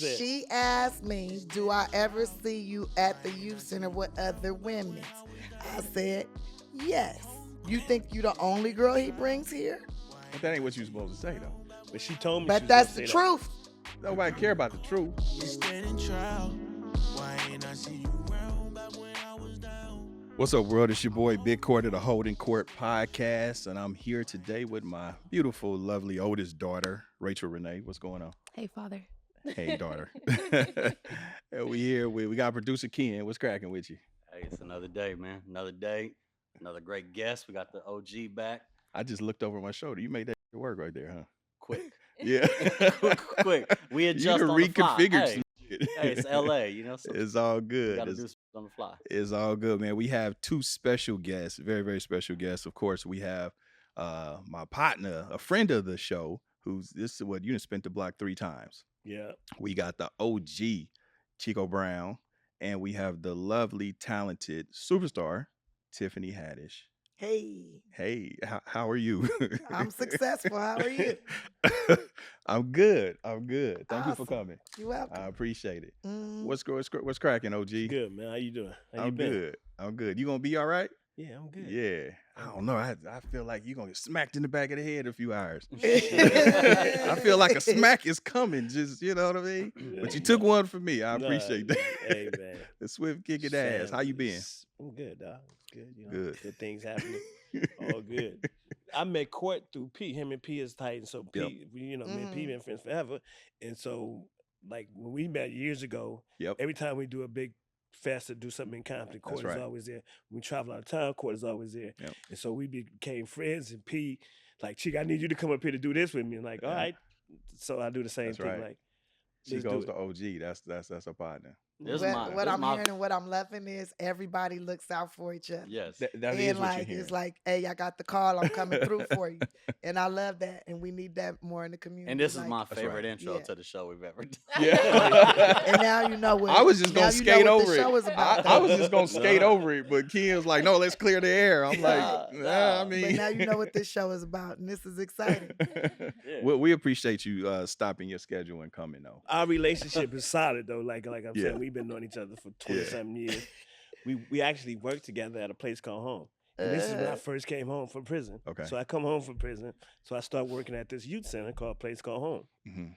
She asked me, "Do I ever see you at the youth center with other women?" I said, "Yes." You think you the only girl he brings here? But that ain't what you supposed to say though. But she told me. But that's the truth. Nobody care about the truth. What's up, world? It's your boy Big Court of the Holdin Court podcast, and I'm here today with my beautiful, lovely oldest daughter, Rachel Renee. What's going on? Hey, father. Hey, daughter. And we here. We got producer Ken. What's cracking with you? Hey, it's another day, man. Another day. Another great guest. We got the OG back. I just looked over my shoulder. You made that work right there, huh? Quick. Yeah. Quick. We adjust you on the fly. reconfigured Hey, some shit. hey, it's LA, you know? So It's all good. gotta do something on the fly. It's all good, man. We have two special guests, very, very special guests. Of course, we have my partner, a friend of the show, who's this is what you done spent the block 3 times. Yeah. We got the OG Chico Brown, and we have the lovely, talented superstar Tiffany Haddish. Hey, How are you? I'm successful. How are you? I'm good. Thank you for Awesome. coming. You welcome. I appreciate it. Mm, What's cracking, OG? Good, man. How you doing? How you I'm been? good. I'm good. You gonna be all right? Yeah, I'm good. Yeah. I don't know. I feel like you're gonna get smacked in the back of the head in a few hours. I I feel like a smack is coming. Just you know what I mean. But you took one for me. I Nah, appreciate that. Hey, man. The swift kicking ass. How you been? I'm good, dog. Good. You know, Good. things happening. All good. I met Court through P. Him and P is tight, and so P, Yep. me and P been friends forever. And so, like when we met years ago, Yep. every time we do a big fest or do something in Compton, Court right. is always there. When we travel out of town, Court is always there. Yep. And so we became friends. And P, like, Chick, I need you to come up here to do this with me. And like, all Yeah. right. So I do the same That's thing. right. Like, She let's do goes it. to OG. That's a partner. This what I'm my- hearing and what I'm loving is everybody looks out for each other. Yes. That And is what like you're hearing. it's like, hey, I got the call, I'm coming through for you. And I love that. And we need that more in the community. And this is like- my That's favorite right. intro Yeah. to the show we've ever done. Yeah. And now you know what I was just now gonna you know skate what over the show it. is about, I though. was just gonna skate over it, but Ken was like, "No, let's clear the air." I'm like, Nah. I But mean, now you know what this show is about, and this is exciting. Yeah. we appreciate you stopping your schedule and coming though. Our relationship is solid though. Like I'm Yeah. saying, we've been knowing each other for 20-something years. We actually worked together at a place called Home. And this is when I first came home from prison. Okay. So I come home from prison. So I start working at this youth center called Place Called Home. Mhm.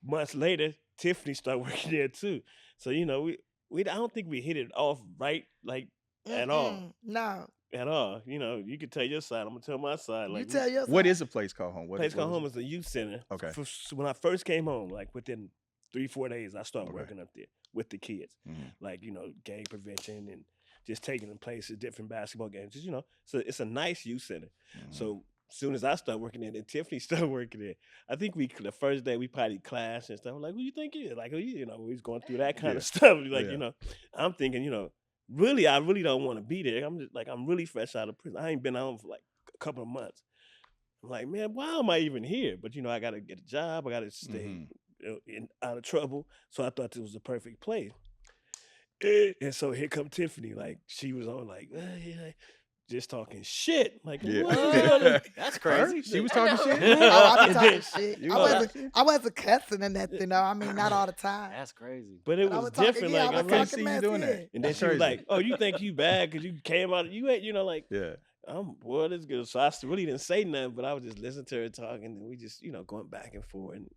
Months later, Tiffany started working there too. So you know, we I don't think we hit it off right, like at all. Mm-mm. No. At all. You know, you can tell your side. I'm gonna tell my side. Like You tell your What side. is a place called home? Place Called Home is is a youth center. Okay. When I first came home, like within 3-4 days, I started Okay. working up there with the kids. Mhm. Like, you know, gang prevention and just taking them places, different basketball games. Just, you know, so it's a nice youth center. Mhm. So as soon as I started working there, then Tiffany started working there. I think the first day we probably clashed and stuff. I'm like, who you think you is? Like, you know, we was going through that kind Yeah. of stuff. Like, Yeah. you know, I'm thinking, you know, really, I really don't want to be there. I'm just like, I'm really fresh out of prison. I ain't been home for like a couple of months. I'm like, man, why am I even here? But, you know, I got to get a job. I got to stay Mhm. out of trouble. So I thought this was the perfect place. And so here come Tiffany. Like, she was on like, yeah, just talking shit. Like, Yeah. what? That's Her? crazy. She was talking shit. Oh, I be And talking then- shit. You I was wasn't cussing or nothing, though. I mean, not all the time. That's crazy. But it But I was was talking- different. yeah, I like, was I really can't talking see you mess, doing yeah. that. And then That's she was crazy. like, oh, you think you bad because you came out, you ain't, you know, like, Yeah. boy, this good. So I really didn't say nothing, but I was just listening to her talking, and we just, you know, going back and forth. And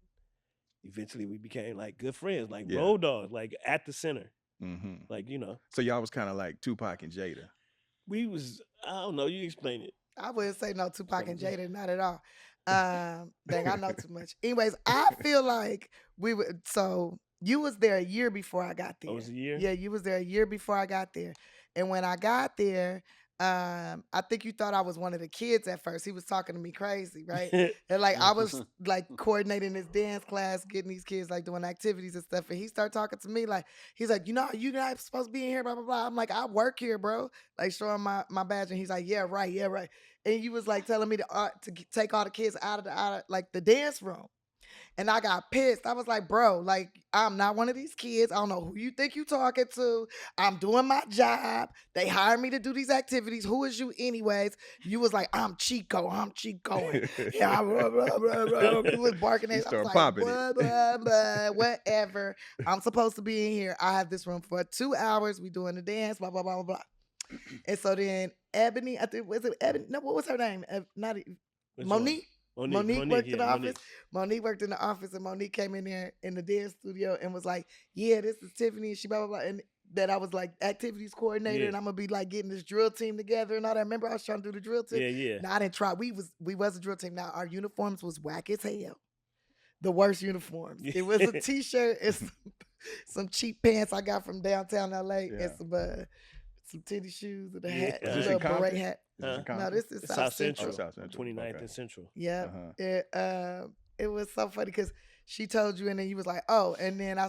eventually we became like good friends, like Yeah. road dogs, like at the center. hmm Like, you know, So y'all was kind of like Tupac and Jada. we was, I don't know, you explain it. I wouldn't say no Tupac and Jada, not at all. Dang, I know too much. Anyways, I feel like we would. So you was there a year before I got there. Oh, it was a year? Yeah, you was there a year before I got there. And when I got there, I think you thought I was one of the kids at first. He was talking to me crazy, right? And like I was like coordinating this dance class, getting these kids like doing activities and stuff. And he started talking to me like, he's like, you know, you not supposed to be in here, blah, blah, blah. I'm like, I work here, bro. Like showing my badge. And he's like, yeah, right. And he was like telling me to take all the kids out of like the dance room. And I got pissed. I was like, bro, like, I'm not one of these kids. I don't know who you think you talking to. I'm doing my job. They hired me to do these activities. Who is you anyways? You was like, I'm Chico. I'm Chico. And yeah, blah, blah, blah, blah. You was barking You at. I start was like, popping blah, it. blah, blah, whatever. I'm supposed to be in here. I have this room for 2 hours. We doing the dance, blah, blah, blah, blah, blah. And so then Ebony, I think, was it Ebony? No, what was her name? Not Which Monique. one? Monique worked in the office. Monique. Monique worked in the office, and Monique came in there in the dance studio and was like, "Yeah, this is Tiffany," and she blah blah blah, and that I was like activities coordinator, Yeah. and I'm gonna be like getting this drill team together and all that. Remember, I was trying to do the drill team. Yeah. Now I didn't try. We was a drill team. Now our uniforms was whack as hell. The worst uniforms. Yeah. It was a t-shirt and some cheap pants I got from downtown LA Yeah. and some titty shoes and a hat, Yeah. a Is this little in Compton? beret hat. Is this in Huh? Compton? No, this is It's South Central. South Central. 29th Okay. and Central. Yeah. Uh-huh. It was so funny because she told you and then you was like, oh, and then I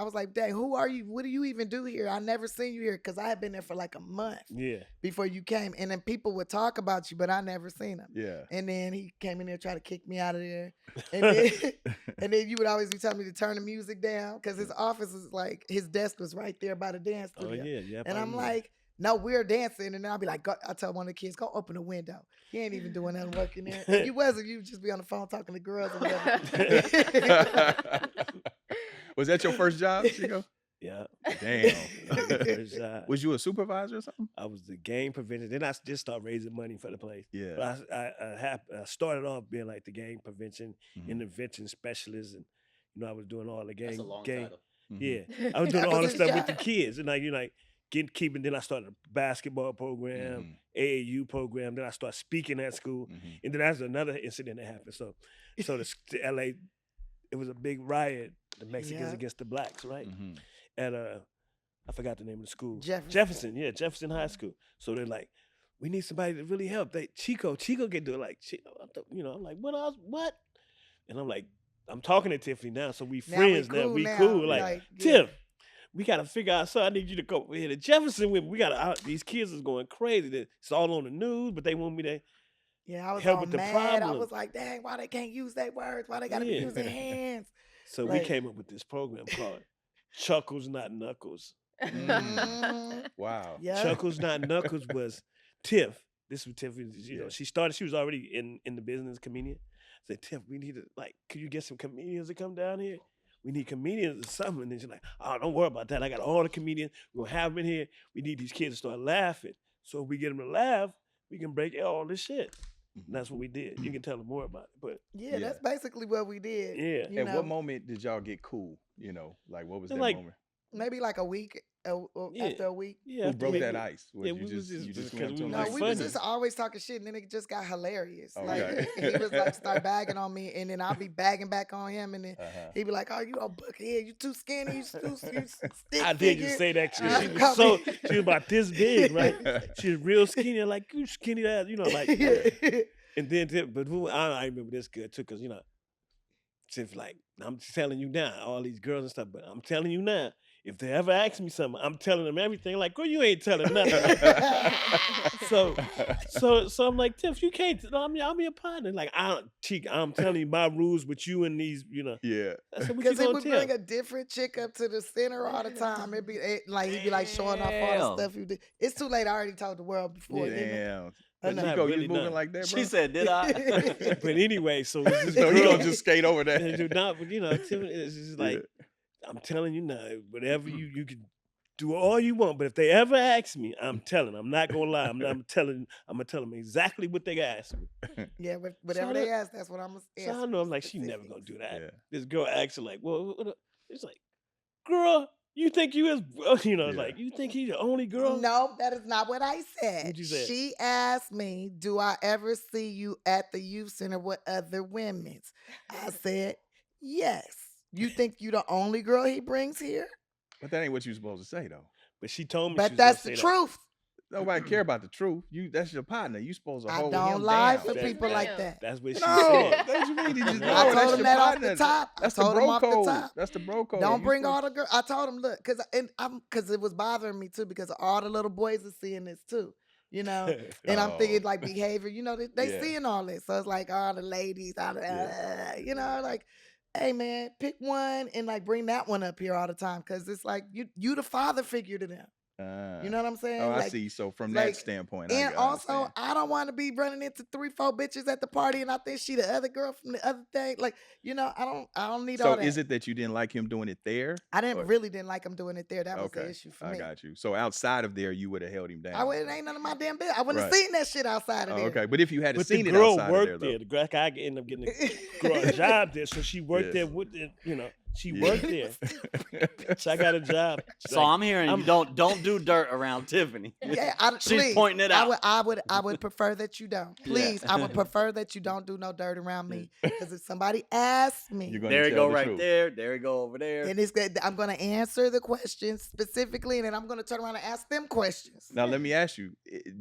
was like, dang, who are you? What do you even do here? I never seen you here because I had been there for like a month Yeah. before you came. And then people would talk about you, but I never seen them. Yeah. And then he came in there trying to kick me out of there. And then, and then you would always be telling me to turn the music down because his office is like, his desk was right there by the dance Oh studio. yeah. And I'm like, no, we're dancing. And then I'll be like, I tell one of the kids, go open the window. He ain't even doing nothing work in there. And you wasn't. You just be on the phone talking to girls or whatever. Was that your first job, Chico? yeah. Damn. First job. Was you a supervisor or something? I was the game prevention. Then I just started raising money for the place. Yeah. But I started off being like the gang prevention, Mhm. intervention specialist, and I was doing all the gang. That's a long gang. title. Mhm. Yeah, I was doing That all the was his stuff with the job. kids, and keeping. Then I started a basketball program, Mhm. AAU program. Then I started speaking at school, Mhm. and then that's another incident that happened. So the LA, it was a big riot, the Mexicans Yeah. against the blacks, right? Mhm. At I forgot the name of the school. Jefferson. Jefferson High School. So they're like, we need somebody to really help. Chico can do it. Like, I'm like, what? And I'm like, I'm talking to Tiffany now, so we Now friends we now. cool We now. cool. Like, Like, yeah. Tiff, we gotta figure out something. I need you to go over here to Jefferson with me. We gotta. These kids is going crazy. It's all on the news, but they want me to. Yeah, I was help all with the mad. I problem. was like, dang, why they can't use their words? Why they gotta be Yeah. using hands? So we Right. came up with this program called Chuckles Not Knuckles. Mhm. Wow. Yeah. Chuckles Not Knuckles was Tiff. This was Tiff. Yeah. She was already in the business, comedian. I said, Tiff, we need to, could you get some comedians to come down here? We need comedians or something. And then she's like, oh, don't worry about that. I got all the comedians. We're going to have them in here. We need these kids to start laughing. So if we get them to laugh, we can break all this shit. And that's what we did. You can tell them more about it. But Yeah, Yeah. that's basically what we did. yeah. You At know, what moment did y'all get cool? Like what was It's that like- moment? maybe like a week, Yeah. after a week. Yeah. Who after broke we- that ice? Yeah, you we was just- you just went up 'cause to we him No, was like, we funny. was just always talking shit, and then it just got hilarious. Oh, Like okay. he was like start bagging on me, and then I'll be bagging back on him, and then uh-huh. he'd be like, "Oh, you a buckhead? You too skinny? You stick I did just figure." say that. She Yeah. was she was about this big, right? She was real skinny, like you skinny ass, like. And then, but I remember this good too, because since I'm telling you now, all these girls and stuff, but I'm telling you now, if they ever ask me something, I'm telling them everything. Like, girl, you ain't telling nothing. so I'm like, Tiff, you can't. I'm your partner. Like, I'm telling you my rules with you and these, Yeah. I said, what you Because he gonna would tell? bring a different chick up to the center all the time. He'd be like showing off all Damn. the stuff you did. It's too late. I already told the world before. didn't I? Damn. I But know. Chico, Really you moving not. like that, bro? She said, did I? But anyway, so this so he girl- gonna just skate over that. Tiffany, it's just like, I'm telling you now, whatever you can do all you want, but if they ever ask me, I'm telling. I'm not gonna lie. I'm gonna tell them exactly what they ask me. Yeah, whatever So they ask, that's what I'm gonna So answer. I know I'm like, she never gonna do that. Yeah. This girl acts like, well, it's like, girl, you think you is, Yeah. like, you think he's the only girl? No, that is not what I said. What'd you say? She asked me, "Do I ever see you at the youth center with other women's?" I said, "Yes." You think you the only girl he brings here? But that ain't what you supposed to say though. But she told me, she But was that's gonna the say that. truth. Nobody care about the truth. That's your partner. You supposed to I hold don't him lie down. for That's people right. like that. That's what she No, said. that's what you mean. He just, I no, told that's him your that off partner. the top. I That's the told him bro off the code. top. That's the bro code. Don't You bring supposed- all the girls. I told him, look, because it was bothering me too, because all the little boys are seeing this too, And I'm Oh. thinking like behavior, they Yeah. seeing all this, so it's like all the ladies, all the, Yeah. like hey man, pick one and like bring that one up here all the time, because it's like you the father figure to them. You know what I'm saying? Oh, I Like, see. So from that like, standpoint, and I also understand. I don't want to be running into 3-4 bitches at the party, and I think she the other girl from the other thing. Like, I don't need all So that. is it that you didn't like him doing it there? I didn't like him doing it there. That was the Okay, issue for I me. got you. So outside of there, you would have held him down. I wouldn't, ain't none of my damn business. I wouldn't have Right. seen that shit outside of Oh, there. okay, but if you had But seen the it girl outside of worked there, there. though. The guy ended up getting a job there, so she worked there with it. She worked there. So I got a job. So I'm hearing you don't do dirt around Tiffany. Yeah, She's please, pointing it out. I would prefer that you don't. Please, I would prefer that you don't do no dirt around me. Because if somebody asks me, You're gonna There you tell go the right truth. there. There you go over there. and it's good, I'm going to answer the questions specifically, and then I'm going to turn around and ask them questions. Now let me ask you: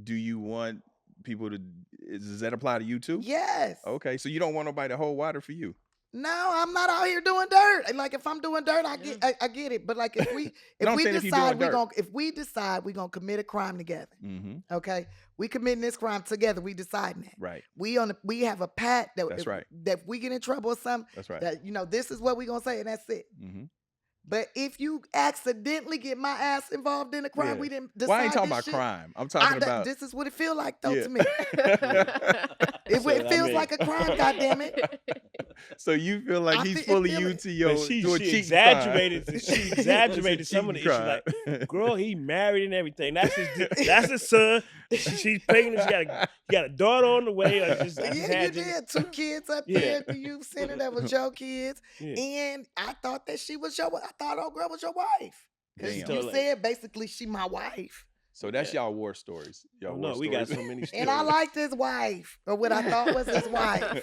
do you want people to? Does that apply to you too? Yes. Okay, so you don't want nobody to hold water for you. No, I'm not out here doing dirt. And like, if I'm doing dirt, I get it. But like, if we No, I'm saying if you're doing dirt. if we decide we're gonna commit a crime together, Mm-hmm. okay, we committing this crime together. We deciding that. Right. We have a pact that That's right. that if we get in trouble or something, That's right. that this is what we gonna say, and that's it. Mm-hmm. But if you accidentally get my ass involved in a crime, Yeah. we didn't decide. Well, I ain't talking this about shit. crime. I'm talking about. This is what it feel like though Yeah. to me. It feels like a crime. Goddamn it. So you feel like I he's feel pulling it. you to your But she to a cheating exaggerated. crime. She exaggerated some of the Cheating issues. crime. Like, girl, he married and everything. That's his son. She's pregnant. She got a daughter on the way. Or just Yeah, you did. 2 kids up there at the youth center that was your kids. Yeah. And I thought that she was I thought old girl was your wife. Because Damn. you said basically she my wife. So that's y'all war stories. Y'all war No, we got stories. so many stories. And I liked his wife. Or what I thought was his wife.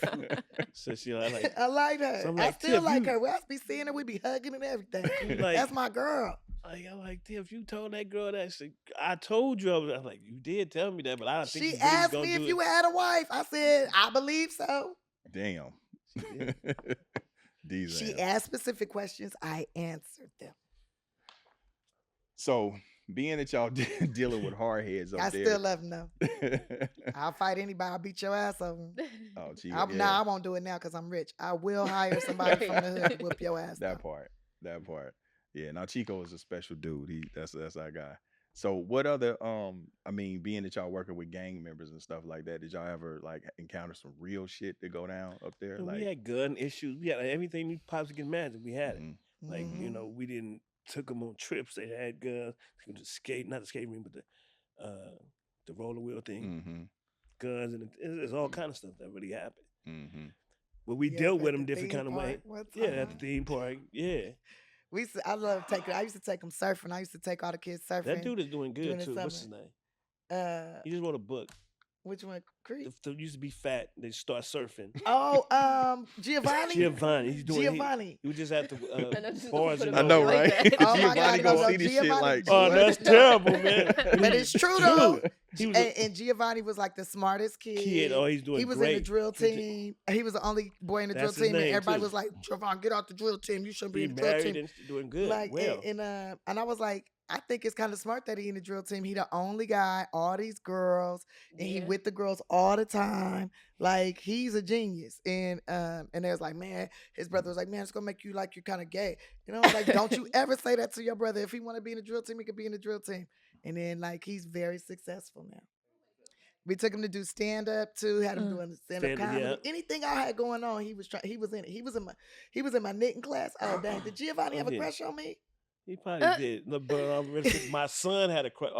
So she like, I like her. So I'm I like, still Tiff, like you- her. We be seeing her, we be hugging and everything. Like- That's my girl. I'm like, Tiff, you told that girl that. I told you. I was like, you did tell me that, but I don't think She you really asked gonna me if do you it. had a wife. I said, I believe so. Damn. These She ass. asked specific questions. I answered them. So being that y'all dealing with hard heads up I there. still love him though. I'll fight anybody. I'll beat your ass over him. Oh, gee, Nah, I won't do it now because I'm rich. I will hire somebody from the hood to whoop your ass. That though. part. Yeah. Now Chico is a special dude. That's our guy. So what other I mean, being that y'all working with gang members and stuff like that, did y'all ever like encounter some real shit to go down up there? And Like we had gun issues. We had everything you possibly can imagine. We had it. mhm. Like, Mhm. we didn't took them on trips. They had guns. Not the skate ring, but the roller wheel thing, Mhm. guns, and there's all kind of stuff that really happened. Mhm. But we Yeah, dealt with at them the different theme kind of way. park one Yeah, at the time. theme park. Yeah, I used to take them surfing. I used to take all the kids surfing. that dude is doing during good the too. What's his summer. name? He just wrote a book. Which one? Creek. They used to be fat. They start surfing. Oh, Giovanni. Giovanni. He's doing. Giovanni. He was just at the I know, just bars. put and him I know, on like right? that. Oh my Giovanni God, gonna no, see this shit Giovanni- like, Oh, what? that's terrible, man. But it's true though. He was a And Giovanni was like the smartest kid. kid. Oh, he's doing He was great. in the drill team. He was the only boy in the That's drill his team, and name, everybody too. was like, "Trevon, get out the drill team. You shouldn't be He in the drill married team." and doing good. Like, well, and I was like, I think it's kind of smart that he in the drill team. He the only guy, all these girls, and he Yeah. with the girls all the time. Like, he's a genius. And they was like, man, his brother was like, man, it's gonna make you like you're kind of gay. You know, like, don't you ever say that to your brother. If he want to be in the drill team, he could be in the drill team. And then like he's very successful now. We took him to do stand up too. Had him doing stand up Stand-up, comedy. yeah. Anything I had going on, he was in it. He was in my knitting class. Oh dang! Did Giovanni have a Yeah. crush on me? he probably did. No, but my son had a crush.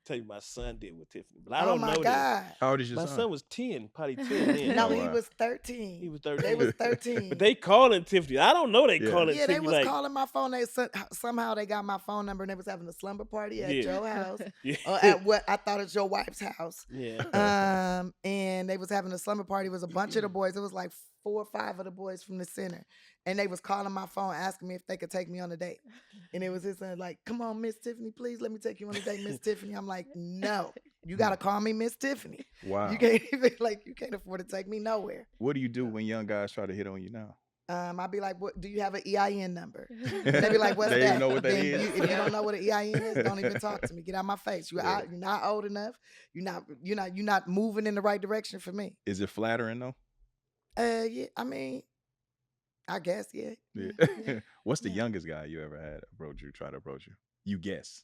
Tell you, my son did with Tiffany, but I don't oh my know this. God! How old is your My son? son was 10, probably 10 then. No, Oh, he wow. was 13. He was 13. They was 13. But they calling Tiffany. I don't know they Yeah. calling Yeah, they Tiffany was like, calling my phone. Somehow they got my phone number and they was having a slumber party at Yeah. your house. yeah. Or at what I thought it was your wife's house. yeah. And they was having a slumber party. It was a bunch of the boys. It was like 4 or 5 of the boys from the center. And they was calling my phone asking me if they could take me on a date. And it was his son like, come on, Miss Tiffany, please let me take you on a date, Miss Tiffany. I'm like, no, you gotta call me Miss Tiffany. Wow. You can't even you can't afford to take me nowhere. What do you do when young guys try to hit on you now? I'd be like, what do you have an EIN number? And they be like, what's They that? even know what that Then is? if you don't know what an EIN is, don't even talk to me. Get out my face. You're not old enough. You're not moving in the right direction for me. Is it flattering though? Yeah, I mean, I guess, yeah. Yeah. What's the Yeah. youngest guy you ever had try to approach you? You guess.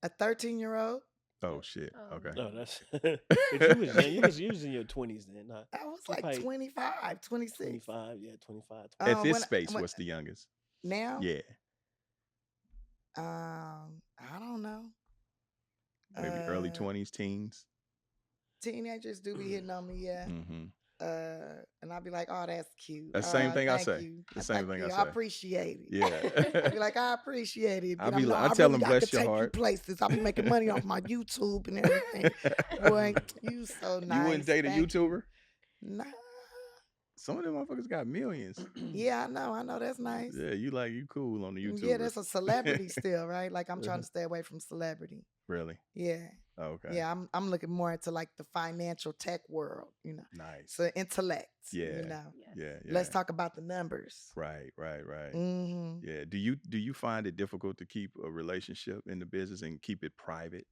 A 13-year-old. Oh shit. Okay. No, that's. But you was young. You was in your 20s then. Nah, I was you like probably 25, 26. 25. Yeah, 25. At this When space, what's the youngest? now? Yeah. I don't know. Maybe early 20s, teens. Teenagers do be hitting on me, yeah. Mm-hmm. And I'll be like, "Oh, that's cute." That's the same thing I thank say. you. The same Thank thing I you. say. I appreciate it. Yeah. I'll be like, "I appreciate it." I But be I'm like, like, I tell really, them, I bless could your take you heart. places. I'll be making money off my YouTube and everything. Boy, you so nice. You wouldn't date a Thank YouTuber? you. Nah. Some of them motherfuckers got millions. Yeah, I know. That's nice. Yeah, you cool on the YouTube. Yeah, that's a celebrity still, right? Like I'm trying to stay away from celebrity. Really? Yeah. Oh, okay. Yeah, I'm looking more into like the financial tech world, Nice. So intellect. Yeah. Yes. Yeah. Let's talk about the numbers. Right. Mm-hmm. Yeah. Do you find it difficult to keep a relationship in the business and keep it private?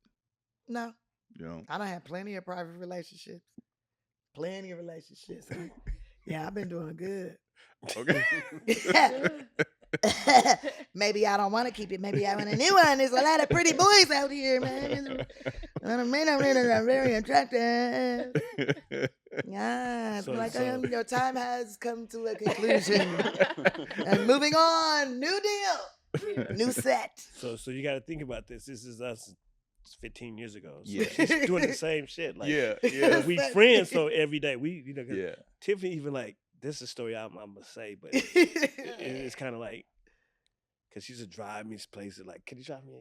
No, You know? I don't have plenty of private relationships. Plenty of relationships. Yeah, I've been doing good. Okay. Maybe I don't want to keep it. Maybe I want a new one. There's a lot of pretty boys out here, man. Men are very attractive. Yeah, So- like so- your time has come to a conclusion. And moving on, new deal, new set. So you got to think about this. This is us 15 years ago. So Yeah. she's doing the same shit. Like, Yeah. but we friends, so every day we, 'cause Yeah. Tiffany even like, this is a story I'm gonna say, but it's kind of like, cause she used to drive me to places like, can you drive me?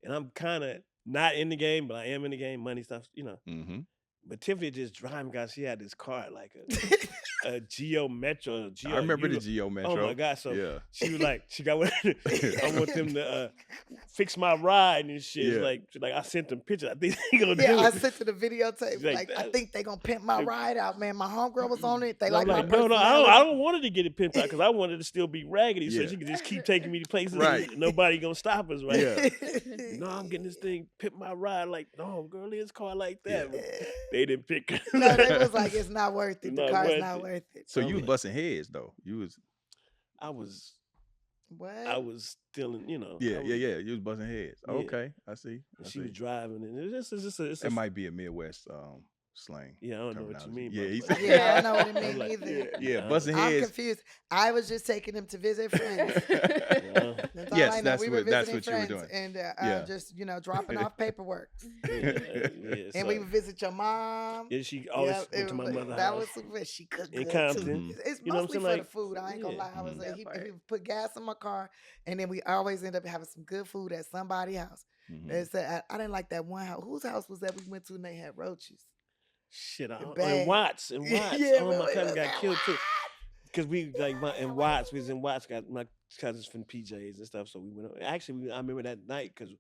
And I'm kind of not in the game, but I am in the game, money stuff, Mm-hmm. But Tiffany just driving, guys. She had this car like a Geo Metro. I remember the Geo Metro. Oh my God! So yeah. she was like, she got one. I want them to fix my ride and shit. Yeah. She's like I sent them pictures. I think they gonna Yeah, do I it. sent to the videotape. She's like, Like, I think they gonna pimp my ride out, man. My homegirl was on it. They I'm like my like, no, I personality. don't want her to get it pimped out because I wanted to still be raggedy, so Yeah. she could just keep taking me to places. Right. And nobody gonna stop us, right? Yeah. No, I'm getting this thing pimp my ride. Like, no, girl, it's car like that. Yeah. They didn't pick her. No, they was like, it's not worth it. The Not car's worth not it. worth it. So I'm you was like- busting heads though. You was I was What? stealing, yeah. You was busting heads. Yeah. Okay, I see. I She was see. driving, and it's just it's It might be a Midwest slang. yeah, I don't know what you terminology. mean. Yeah, but- he's- but- Yeah, I know what it I'm means like, either. Yeah, busting I'm heads. confused. I was just taking them to visit friends. Yeah. That's all Yes, I know. that's We were that's visiting what you were friends doing. and Yeah. just dropping off paperwork. Yeah, And we would visit your mom. yeah, she always Yeah, went to my mother's that house. was super. She cooked In good Compton. too. It's You know what mostly I'm saying? for Like, the food. I ain't gonna yeah. lie. I was Mhm. like, That he part. put gas in my car, and then we always end up having some good food at somebody's house. Mhm. And said, I didn't like that one house. Whose house was that we went to and they had roaches? Shit, Bad. and Watts, and Watts. Yeah, oh, man, my we cousin was got at killed too. Watts. Because we in Watts, we was in Watts. Got my cousins from PJs and stuff. So we went. Actually, I remember that night because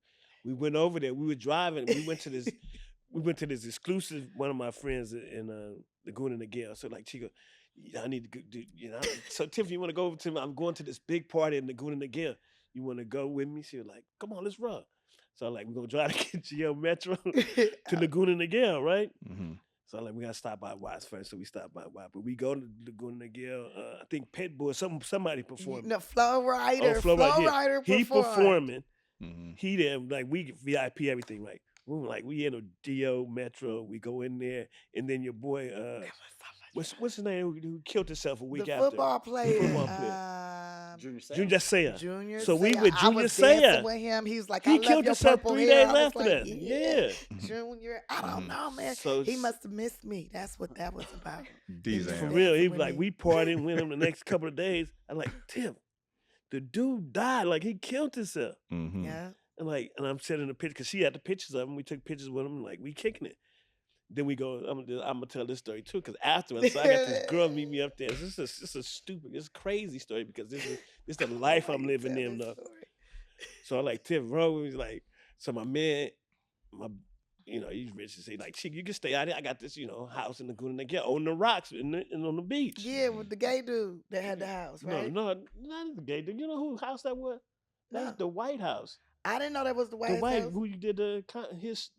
we went over there. We were driving. We went to this. We went to this exclusive. One of my friends in Laguna Niguel. So like Chico, I need to go. So Tiffany, you want to go over to me? I'm going to this big party in Laguna Niguel. You want to go with me? She was like, come on, let's run. So I'm like, we're gonna drive to get Geo Metro to Laguna Niguel, right? Mhm. So I'm like, we gotta stop by Watts first. So we stopped by Watts. But we go to Laguna Niguel. I think Pitbull, somebody performed. No, Flow Rider. Flo Flow Rida, yeah. Rider He performed. performing. Mhm. He there, like we VIP everything. Like we in a Geo Metro. We go in there, and then your boy, what's his name? Who killed himself a week The after? football player. Football player. Junior Seau. Junior Seau. Junior. So we Seau. with I Junior was dancing Seau. with him. He was like, He I love killed your himself purple 3 hair. days I was after like, that. Yeah. Yeah. Junior. I don't know, man. So He must have missed me. That's what that was about. These Yeah. For ain't- real, he with was like, me. we partying with him the next couple of days. I'm like, Tim, the dude died. Like he killed himself. Mhm. Yeah. And I'm sending the picture because she had the pictures of him. We took pictures with him. Like we kicking it. Then we go. I'm gonna tell this story too because afterwards, so I got this girl meet me up there. This is a stupid, this crazy story because this is the life I'm living Tell in. this Though. story. So I like Tim Rowe was like, so my man, he's rich and say like, Chick, you can stay out here. I got this, house in Laguna Niguel on the rocks and on the beach. Yeah, with the gay dude that had the house, right? No, not the gay dude. You know whose house that was? That's No. the White House. I didn't know that was the The White white House. who you did his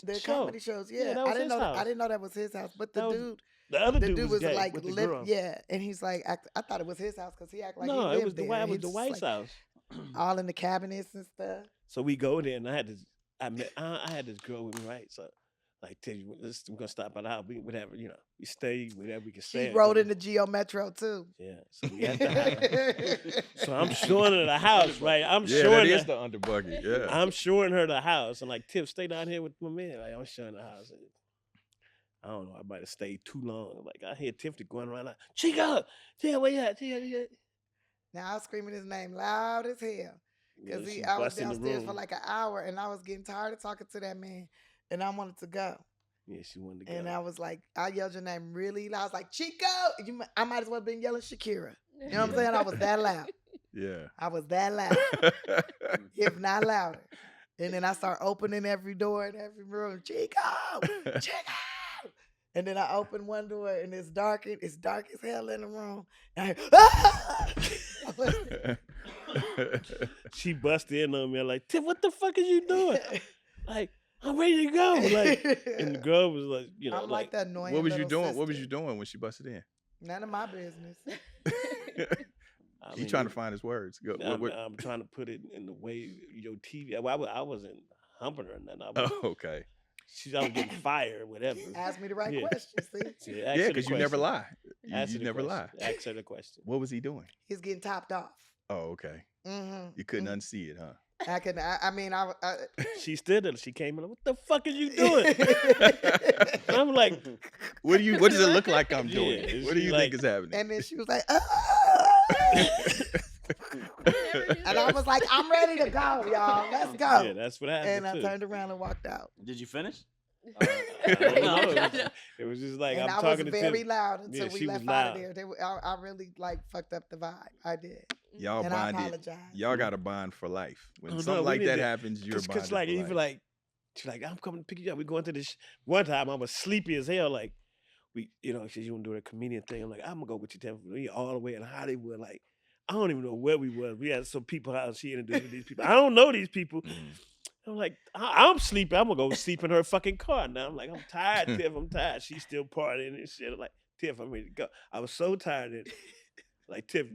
The show. comedy shows, yeah. that was I didn't his know. house. I didn't know that was his house. But the That was- dude, The other the dude, dude was was gay like with the live, girl. yeah. And he's like, I thought it was his house because he acted like he No, lived it was the there. it He was the just, White's like, house. all in the cabinets and stuff. So we go there, and I had this girl with me, right? So, like, tell you, we're gonna stop by the house, whatever, we stay, whatever we can stay. She rode in the Geo Metro too. Yeah, so we at the house. So I'm showing her the house, right? I'm Yeah, showing that her. is the underbuggy. Yeah. I'm showing her the house. I'm like, Tiff, stay down here with my man. Like, I'm showing the house. And I don't know. I might have stayed too long. Like, I hear Tiffany going around like, Chico, where you at? Chico. Now I was screaming his name loud as hell. Because she I was bust in the downstairs for room. like an hour and I was getting tired of talking to that man and I wanted to go. Yeah, she wanted to go. And I was like, I yelled your name really loud. I was like, Chico! I might as well have been yelling Shakira. You know what I'm saying? I was that loud. Yeah. I was that loud, if not louder. And then I start opening every door in every room. Chico! Chico! And then I open one door and it's dark as hell in the room. And She busted in on me like, Tiff, what the fuck is you doing? Like, I'm ready to go. Like, and the girl was like, I'm like that annoying what was you little doing? What was sister. you doing when she busted in? None of my business. He trying to find his words. Go, I'm trying to put it in the way your TV. I wasn't humping her or nothing. Oh, okay. I was getting fired, whatever. Ask me the right Yeah. question, see? Yeah, because you never lie. Ask her You the never question. lie. Ask her the question. What was he doing? He's getting topped off. Oh, okay. Mm-hmm. You couldn't unsee it, huh? I She stood there. She came in. What the fuck are you doing? And I'm like, What does it look like I'm Yeah, doing? it's What do you like- think is happening? and then she was like, and I was like, I'm ready to go, y'all. Let's go. yeah, that's what happened. And I too. turned around and walked out. Did you finish? I don't know. It was just like, And I'm I was talking to very Tiff. loud until Yeah, we she left was out of loud. there. I really like fucked up the vibe. I did. Y'all And I bonded. apologize. Y'all got a bond for life. When Oh, no, something we like that didn't. happens, you're bonded Because like, for even life. like, she's like, I'm coming to pick you up. We're going to this. One time I was sleepy as hell. Like, she want to do a comedian thing. I'm like, I'm going to go with you, Tiff. We all the way in Hollywood. Like, I don't even know where we were. We had some people how she introduced with these people. I don't know these people. I'm like, I'm sleepy. I'm going to go sleep in her fucking car now. I'm like, I'm tired, Tiff. I'm tired. She's still partying and shit. I'm like, Tiff, I'm ready to go. I was so tired. That, like, Tiff.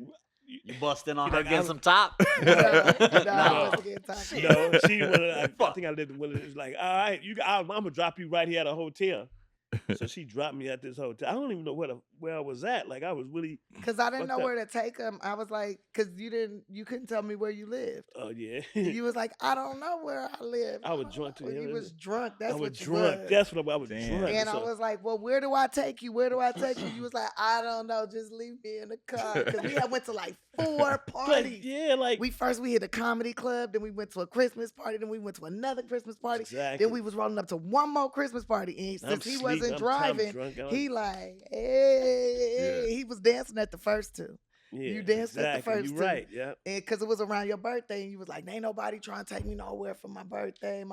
You bust in on You her like, getting I'm- some top? No, I No. wasn't getting topped. No, she wanted. I think I did. It's like, all right, I'm gonna drop you right here at a hotel. So she dropped me at this hotel. I don't even know where I was at. Like I was really. Because I didn't fucked know up. where to take him. I was like, because you couldn't tell me where you lived. Oh yeah. You was like, I don't know where I live. I was drunk too. You Yeah, was drunk. That's I was what you drunk. was. That's what I was Damn. drunk. And I so- was like, well, where do I take you? Where do I take you? You was like, I don't know. Just leave me in the car. Because we had went to like 4 Like, parties. yeah, like We hit a comedy club. Then we went to a Christmas party. Then we went to another Christmas party. exactly. Then we was rolling up to one more Christmas party. And I'm since he sleep- wasn't I'm driving, drunk, he like, hey, he was dancing at the first two. yeah, you danced at the exactly. first You two. right? Yeah. And because it was around your birthday, and you was like, ain't nobody trying to take me nowhere for my birthday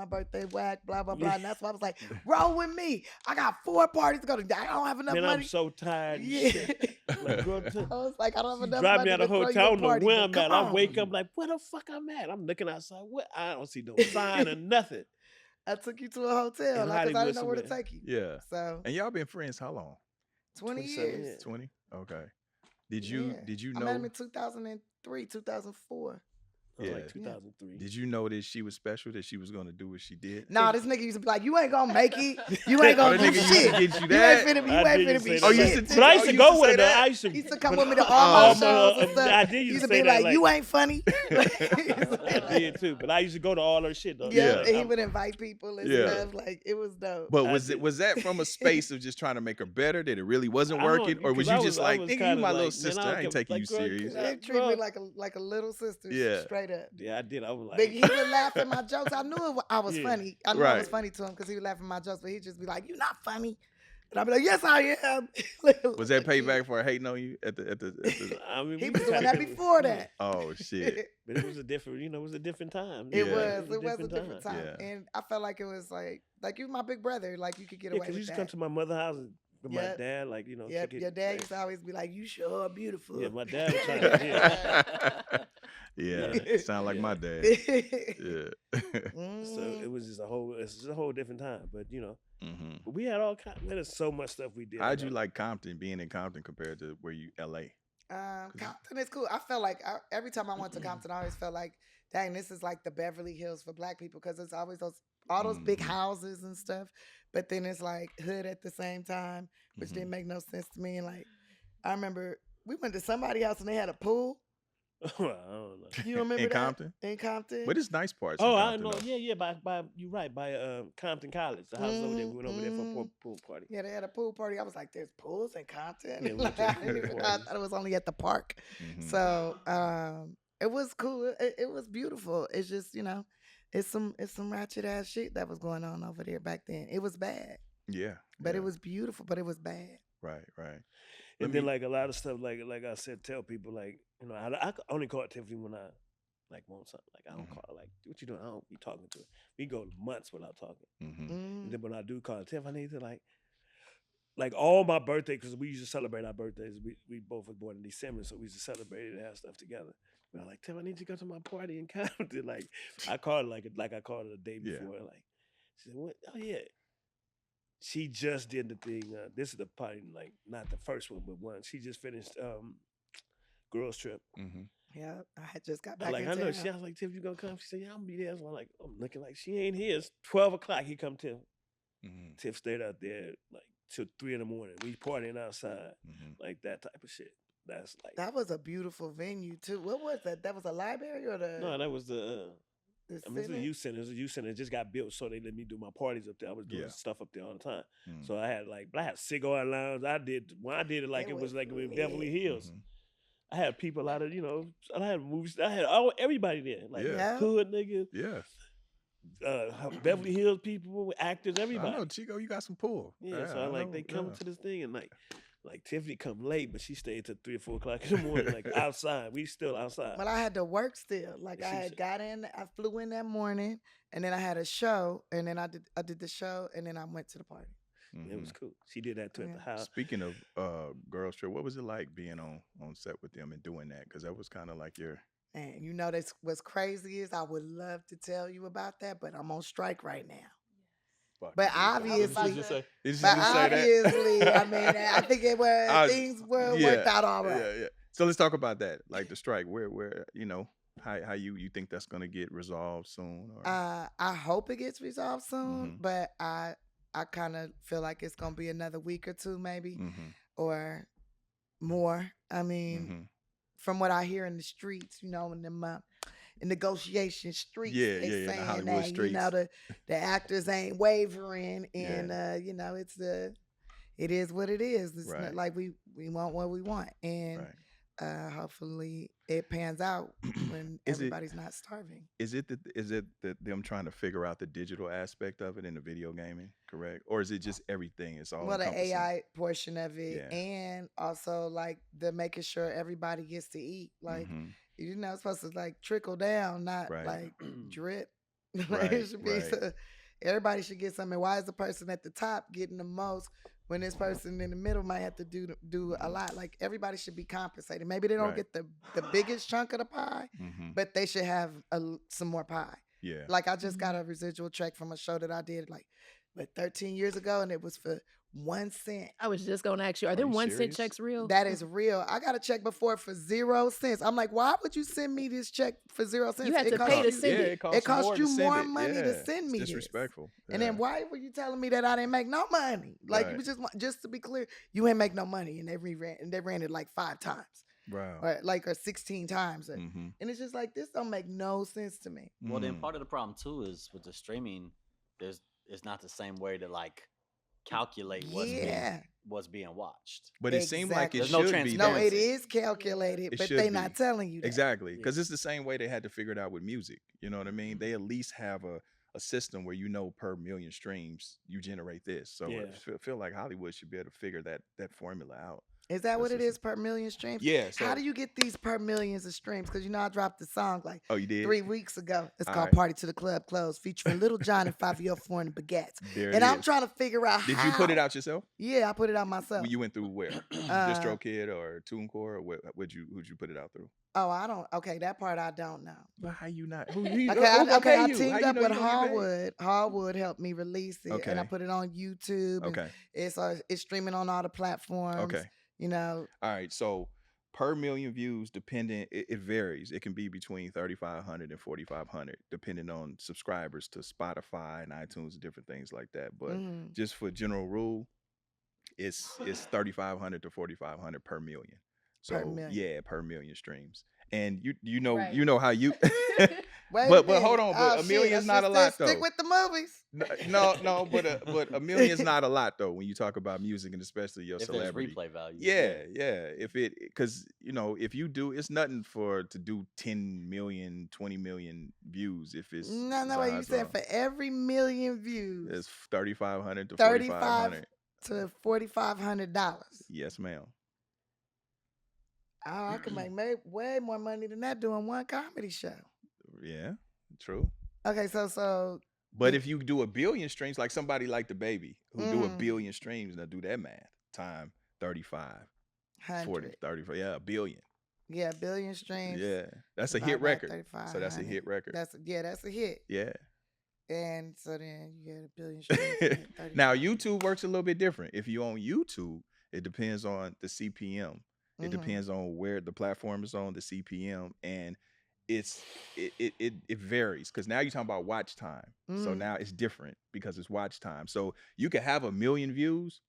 whack, blah, blah, blah. Yeah. And that's why I was like, roll with me. I got 4 parties to go to. I don't have enough Man, money. I'm so tired. and Yeah. shit. Like, girl, I was like, I don't have enough drive money me out of to throw you hotel. I a don't know party, where but I'm come at. I on. wake up like, where the fuck I'm at? I'm looking outside. What? I don't see no sign or nothing. I took you to a hotel In because I didn't Hollywood know where to somewhere. take you. Yeah. So And y'all been friends how long? 20 27 years. years. 20? Okay. Did you Yeah. did you I met him know in 2003, 2004. It was Yeah. like 2003. did you know that she was special, that she was gonna do what she did? Nah, this nigga used to be like, you ain't gonna make it. You ain't gonna Oh, the do nigga used to shit. get you You ain't that? finna be, you I ain't did finna used be to shit. say that. Oh, you used to But I used Oh, to you go used to with say her. that? I used to. He used to come but- with me to all my Oh, shows and I stuff. did He used used to to be say like, that, you ain't funny. I did too, but I used to go to all her shit though. Yeah, and he I'm- would invite people and Yeah. stuff. Like, it was dope. But I was did. that from a space of just trying to make her better, that it really wasn't I don't- working? Or was because you I just I like, was nigga, you kinda my little like, man, sister, don't I ain't give- taking like, you girl, serious. They treat me like a little sister, Yeah. straight up. Yeah, I did. I was like, But he would laugh at my jokes. I knew I was Yeah. funny. I knew I was Right. funny to him because he would laugh at my jokes, but he'd just be like, "You not funny," and I'd be like, "Yes, I am." Was that payback for hating on you at the I mean, He we was doing kinda that did- before that. Oh shit. But it was a different, it was a different time. It Yeah. was a different time, Yeah. and I felt like it was like you my big brother. Like you could get Yeah, away because you with used to that. come to my mother's house with my Yep. dad, like Yeah, kick it, your dad like- used to always be like, "You sure are beautiful." Yeah, my dad was trying to. Yeah. Yeah, sound like my dad. Yeah. So it was just it's just a whole different time. But hmm but we had all kind. There's so much stuff we did. How'd you like Compton, being in Compton compared to where you LA? Compton is cool. I felt like every time I went to Compton, I always felt like, dang, this is like the Beverly Hills for Black people because it's always all those big houses and stuff. But then it's like hood at the same time, which didn't make no sense to me. And like, I remember we went to somebody's house and they had a pool. I don't know. You remember in that? Compton? In Compton? But it's nice parts. Oh, in I Compton, know. though. Yeah. By you're right. By Compton College, the house over there. We went over there for a pool party. Yeah, they had a pool party. I was like, "There's pools in Compton." Yeah, we went I to didn't even pool know. I parties. thought it was only at the park. So it was cool. It was beautiful. It's just it's some ratchet ass shit that was going on over there back then. It was bad, Yeah. but yeah. it was beautiful. But it was bad. Right. And then like a lot of stuff, like I said, tell people like I only call Tiffany when I like want something. Like I don't call her like, what you doing? I don't be talking to her. We go months without talking. And then when I do call her, Tiff, I need to like all my birthday, because we used to celebrate our birthdays. We both were born in December, so we used to celebrate it and have stuff together. But I'm like, Tiff, I need you to go to my party in Compton. Like I called her like I called her the day before. Like she said, what? Oh yeah. She just did the thing. This is the party, like not the first one, but one. She just finished girls trip. Yeah, I had just got back. I know. I was like, Tiff, you gonna come? She said, yeah, I'm gonna be there. So I'm looking like she ain't here. It's 12 o'clock. He come Tiff. Tiff stayed out there like till 3 a.m. We partying outside, like that type of shit. That's like that was a beautiful venue too. What was that? That was a library or the? No, that was the. It's a youth center. It was a youth center. It just got built, so they let me do my parties up there. I was doing stuff up there all the time. So I had cigar lounge. I did it like it was like in Beverly Hills. I had people out of I had movies. I had everybody there, like hood niggas. Beverly Hills people, actors, everybody. I know, Chico, you got some pull. Yeah, so they come to this thing and like Tiffany come late, but she stayed till 3 or 4 o'clock in the morning, like outside. We still outside. But I had to work still. Like I had got in, I flew in that morning, and then I had a show, and then I did the show, and then I went to the party. It was cool. She did that too at the house. Speaking of girls trip, what was it like being on set with them and doing that? Because that was kind of like your. And that's what's crazy is I would love to tell you about that, but I'm on strike right now. But obviously, I mean, I think things were worked out all right. Yeah. So let's talk about that, like the strike. Where how you think that's gonna get resolved soon? Or? I hope it gets resolved soon, but I kind of feel like it's gonna be another week or two, maybe, or more. I mean, from what I hear in the streets, in the negotiation streets, they saying the Hollywood that streets. the actors ain't wavering, and it is what it is. It's not like we want what we want, and hopefully it pans out when everybody's not starving. Is it that them trying to figure out the digital aspect of it in the video gaming, correct? Or is it just everything? It's all the AI portion of it, and also like the making sure everybody gets to eat. Like it's supposed to like trickle down, not like drip. It should be everybody should get something. Why is the person at the top getting the most when this person in the middle might have to do a lot? Like everybody should be compensated. Maybe they don't get the biggest chunk of the pie, but they should have some more pie. Yeah. Like I just got a residual check from a show that I did like 13 years ago, and it was for 1 cent. I was just gonna ask you, are them 1 cent checks real? That is real. I got a check before for 0 cents. I'm like, why would you send me this check for 0 cents? You had to pay to send it. It cost you more money to send me. It's disrespectful. And then why were you telling me that I didn't make no money? Like it was just to be clear, you ain't make no money, and they ran it like 5 times. Wow. Or 16 times. And it's just like, this don't make no sense to me. Well, then part of the problem too is with the streaming, it's not the same way to like calculate what's being watched. But it seemed like it no should be. No, it is calculated, but they're not telling you that. Exactly. Because it's the same way they had to figure it out with music. You know what I mean? They at least have a system where per million streams, you generate this. So I feel like Hollywood should be able to figure that formula out. Is that what it is per million streams? Yeah. So how do you get these per millions of streams? Because I dropped the song like you did? 3 weeks ago. It's All called right. Party to the Club Close, featuring Little John and 5 Foreign and Baguettes. And I'm trying to figure out Did you put it out yourself? Yeah, I put it out myself. You went through where? DistroKid or TuneCore? Or who'd you put it out through? Oh, I don't. Okay, that part I don't know. Well, how you not? I teamed up with Hardwood. Hardwood helped me release it, and I put it on YouTube. Okay. It's streaming on all the platforms. Okay. All right. So per million views, it varies. It can be between 3,500 and 4,500, depending on subscribers to Spotify and iTunes and different things like that. But just for general rule, it's 3,500 to 4,500 per million. So per million streams. And you know how you but hold on, but a million is not a lot though. Stick with the movies. No, but a million is not a lot though when you talk about music and especially your celebrity. Replay value. Yeah. Because if you do, it's nothing to do 10 million, 20 million views if it's no way you said for every million views. It's $3,500 to $4,500 to $4,500. Yes, ma'am. Oh, I could make way more money than that doing one comedy show. Yeah, true. Okay, so. But if you do a billion streams, like somebody like the Baby who do a billion streams, now do that math time 35, 40, 35. Yeah, a billion. Yeah, a billion streams. Yeah, that's a hit record. So that's a hit record. That's a hit. Yeah. And so then you get a billion streams. Now YouTube works a little bit different. If you're on YouTube, it depends on the CPM. It depends on where the platform is on, the CPM, and it varies because now you're talking about watch time. So now it's different because it's watch time. So you can have 1 million views.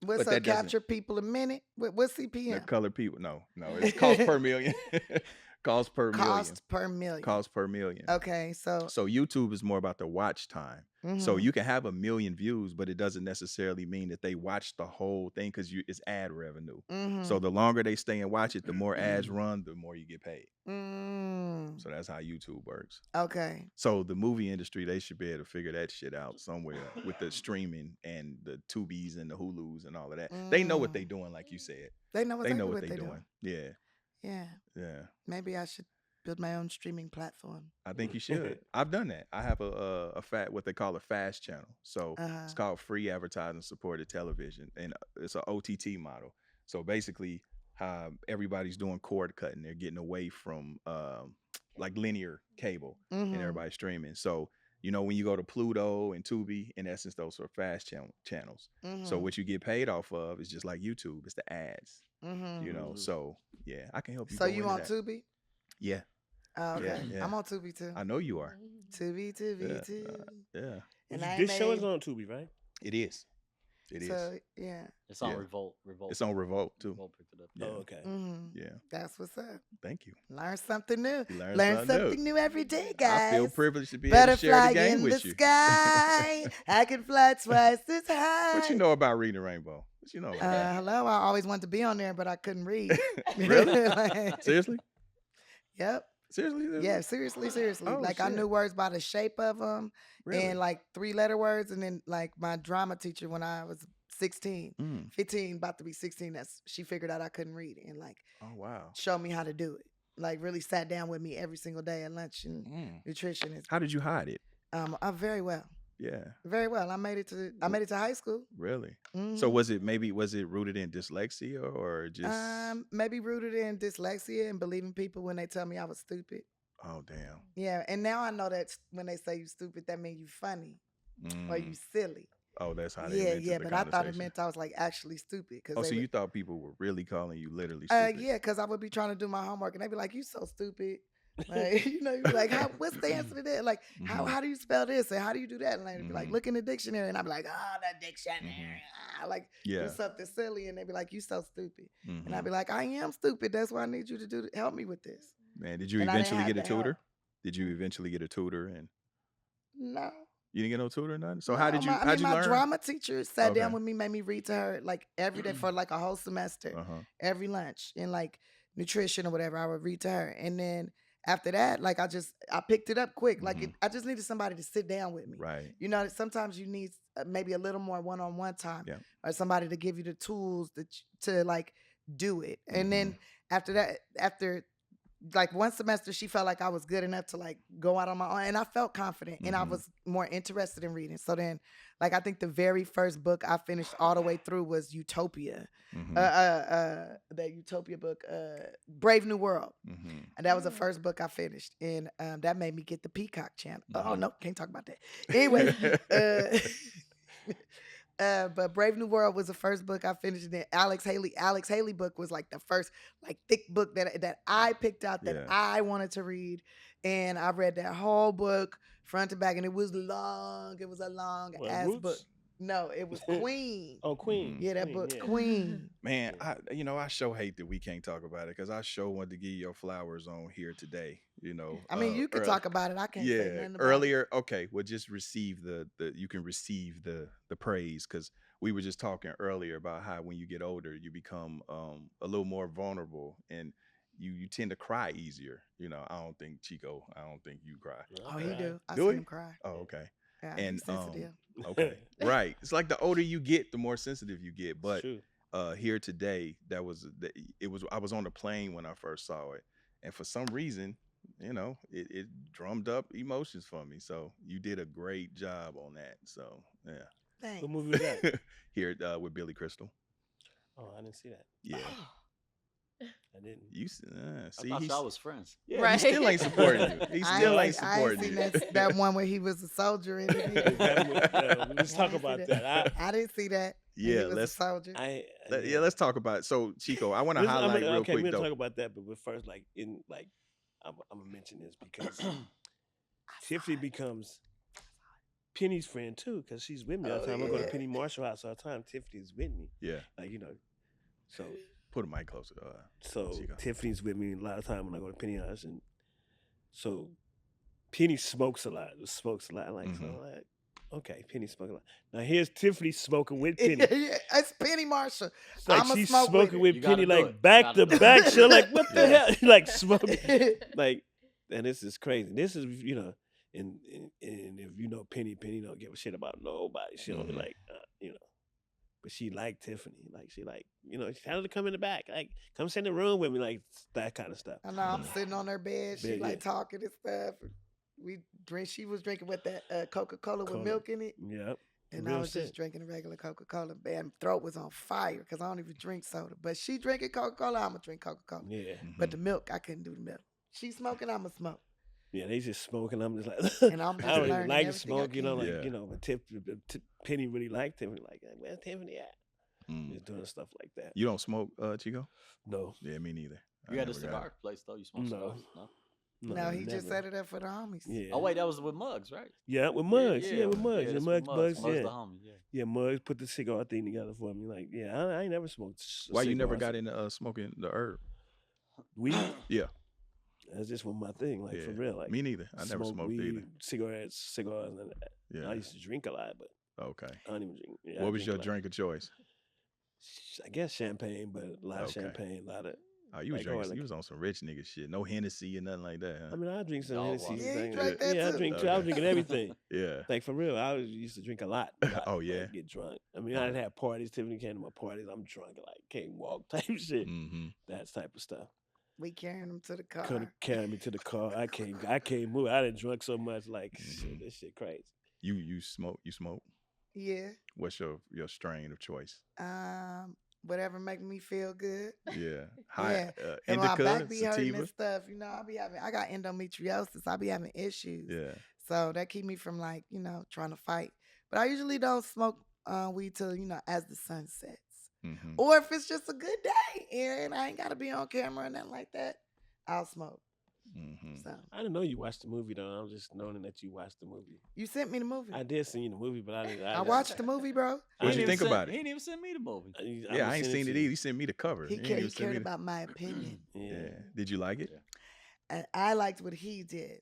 What's up? Capture people a minute. What's CPM? The color people. No, it's cost per million. Cost per million. Cost per million. Okay, so YouTube is more about the watch time. So you can have 1 million views, but it doesn't necessarily mean that they watch the whole thing because it's ad revenue. So the longer they stay and watch it, the more ads run, the more you get paid. So that's how YouTube works. Okay. So the movie industry, they should be able to figure that shit out somewhere with the streaming and the Tubies and the Hulus and all of that. They know what they're doing, like you said. They know what they're doing. Yeah. Yeah. Maybe I should build my own streaming platform. I think you should. I've done that. I have what they call a fast channel. So it's called free advertising supported television, and it's an OTT model. So basically, everybody's doing cord cutting. They're getting away from like linear cable and everybody's streaming. So when you go to Pluto and Tubi, in essence, those are fast channels. So what you get paid off of is just like YouTube. It's the ads. So yeah, I can help you. So you on Tubi? Yeah. Oh, okay. Yeah. I'm on Tubi too. I know you are. Tubi. Yeah. And this show is on Tubi, right? It is. It is. Yeah. It's on Revolt. It's on Revolt too. Revolt picked it up. Yeah. Oh, okay. Yeah. That's what's up. Thank you. Learn something new. Learn something new every day, guys. I feel privileged to be able to share the game with you. Butterfly in the sky. I can fly twice as high. What you know about reading the rainbow? What you know about that? Hello. I always wanted to be on there, but I couldn't read. Really? Seriously? Yep. Seriously? Yeah, seriously. Oh, like shit. I knew words by the shape of them and like 3-letter words. And then like my drama teacher when I was 15, about to be 16, she figured out I couldn't read and like showed me how to do it. Like really sat down with me every single day at lunch and nutrition. How did you hide it? Very well. Yeah. Very well. I made it to high school. Really? So was it rooted in dyslexia or just maybe rooted in dyslexia and believing people when they tell me I was stupid. Oh damn. Yeah, and now I know that when they say you stupid, that means you funny or you silly. Oh, that's how they meant but I thought it meant I was like actually stupid. So you thought people were really calling you literally stupid? Yeah, because I would be trying to do my homework and they'd be like, "You so stupid." Like, you'd be like, what's the answer to that? Like, how do you spell this? And how do you do that? And they'd be like, look in the dictionary. And I'd be like, oh, the dictionary. Do something silly. And they'd be like, you so stupid. And I'd be like, I am stupid. That's why I need you to help me with this. Man, did you eventually get a tutor? Did you eventually get a tutor? And no. You didn't get no tutor or nothing? So how'd you learn? My drama teacher sat down with me, made me read to her like every day for like a whole semester, every lunch and like nutrition or whatever. I would read to her. And then after that, like I picked it up quick. Like I just needed somebody to sit down with me. Right. Sometimes you need maybe a little more one-on-one time or somebody to give you the tools to like do it. And then after that, after like one semester, she felt like I was good enough to like go out on my own, and I felt confident, and I was more interested in reading. So then, like I think the very first book I finished all the way through was Utopia, that Utopia book, Brave New World, and that was the first book I finished, and that made me get the Peacock channel. Oh no, can't talk about that. Anyway. But Brave New World was the first book I finished. And then Alex Haley book was like the first like thick book that I picked out that I wanted to read. And I read that whole book front to back, and it was long. It was a long ass book. No, it was Queen. Oh, Queen. Yeah, that book, Queen. Man, I sure hate that we can't talk about it because I sure wanted to give you your flowers on here today. I mean, you could talk about it. I can't say nothing about earlier. Okay, well, just receive you can receive the praise because we were just talking earlier about how when you get older, you become a little more vulnerable and you tend to cry easier. I don't think Chico. I don't think you cry. Oh, he do. I do see him cry. Oh, okay. Yeah, and sensitive. Okay, right. It's like the older you get, the more sensitive you get. But here today, I was on the plane when I first saw it, and for some reason, it drummed up emotions for me. So you did a great job on that. So yeah. Thanks. What movie was that? Here with Billy Crystal. Oh, I didn't see that. Yeah. I didn't. You see, I thought y'all was friends. Yeah, Right. He still ain't supporting you. He still ain't I supporting ain't you. seen that one where he was a soldier in it. Let's talk about that. I didn't see that. Yeah, he was a soldier. Let's talk about it. So Chico, I want to highlight real quick we're though. gonna talk about that, but first, I'm gonna mention this because Tiffany becomes Penny's friend too, because she's with me all the time. I go to Penny Marshall House all the time. Tiffany's with me. Yeah. So put a mic closer. So Chico. Tiffany's with me a lot of time when I go to Penny House, and so Penny smokes a lot. So okay, Penny smoking a lot. Now here's Tiffany smoking with Penny. It's Penny Marshall. It's like she's smoking with Penny, like back to do back. She's like, what the hell? Like smoking, like, and this is crazy. This is and if you know Penny don't give a shit about nobody. She only like but she liked Tiffany. Like she she had to come in the back, like come sit in the room with me, like that kind of stuff. I know I'm sitting on her bed. She talking and stuff. We drink. She was drinking with that Coca-Cola with milk in it. Yep. And I was just drinking a regular Coca-Cola. Man, throat was on fire because I don't even drink soda. But she drinking Coca-Cola, I'm gonna drink Coca-Cola. Yeah. But the milk, I couldn't do the milk. She smoking, I'ma smoke. Yeah, they just smoking. I'm just like, and I'm just I don't even learning like to everything smoke, but Penny really liked Tiffany. Like, where's Tiffany at? Just doing stuff like that. You don't smoke, Chico? No. Yeah, me neither. You had a cigar place though. You smoke cigars? No, he just set it up for the homies. Yeah. Oh wait, that was with Muggs, right? Yeah, with Muggs. Yeah, with Muggs. Yeah, Yeah, Muggs Muggs. the Yeah. homie. Yeah, Muggs put the cigar thing together for me. Like, I ain't never smoked. Why you never got into smoking the herb? Weed? Yeah. That's just one of my thing, like for real. Like me neither. I never smoked weed, either. Cigars, and that. Yeah. I used to drink a lot, but okay. I don't even drink. Yeah, what was your drink of choice? I guess champagne, but a lot of champagne, a lot of. Oh, you was drinking. You was on some rich nigga shit. No Hennessy or nothing like that. Huh? I mean, I drink some Hennessy. Yeah, I drink too. I was drinking everything. Yeah. Like for real, I used to drink a lot. Oh yeah. Like, get drunk. I mean, I didn't have parties. Tiffany came to my parties. I'm drunk, like can't walk type shit. That type of stuff. We carrying them to the car. Couldn't carry me to the car. I can't move. I didn't drunk so much. Like shit, this shit crazy. You smoke? You smoke? Yeah. What's your strain of choice? Whatever make me feel good. Yeah. And my indica, back be hurting sativa? and stuff. I got endometriosis. I be having issues. Yeah. So that keep me from trying to fight. But I usually don't smoke weed till, as the sun sets. Or if it's just a good day and I ain't got to be on camera or nothing like that, I'll smoke. So I didn't know you watched the movie though. I'm just knowing that you watched the movie. You sent me the movie. I did send you the movie, but I didn't. I watched the movie, bro. What'd you think about it? He didn't even send me the movie. I ain't seen it either. He sent me the cover. He cared about my opinion. Yeah. Did you like it? And I liked what he did.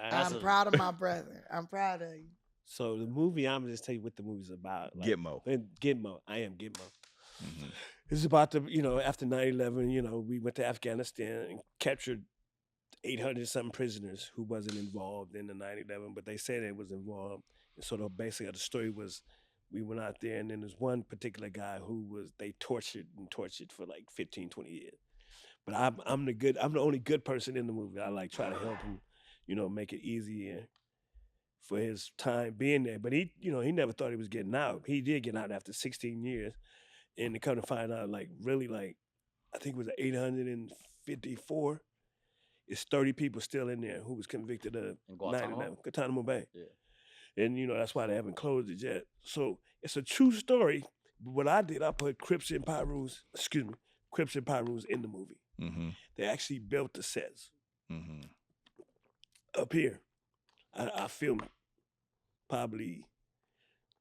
I'm proud of my brother. I'm proud of you. So the movie, I'm gonna just tell you what the movie's about. Like, Gitmo. Gitmo. I am Gitmo. It's about after 9/11, we went to Afghanistan and captured 800-something prisoners who wasn't involved in the 9/11, but they said they was involved. And so basically the story was we went out there, and then there's one particular guy who they tortured for like 15, 20 years. But I'm the only good person in the movie. I like try to help him, make it easier for his time being there. But he never thought he was getting out. He did get out after 16 years, and to come to find out, I think it was 854. It's 30 people still in there who was convicted of Guantanamo Bay. Yeah. And that's why they haven't closed it yet. So it's a true story. What I did, I put Crips and Pyrus in the movie. Mm-hmm. They actually built the sets Mm-hmm. up here. I filmed probably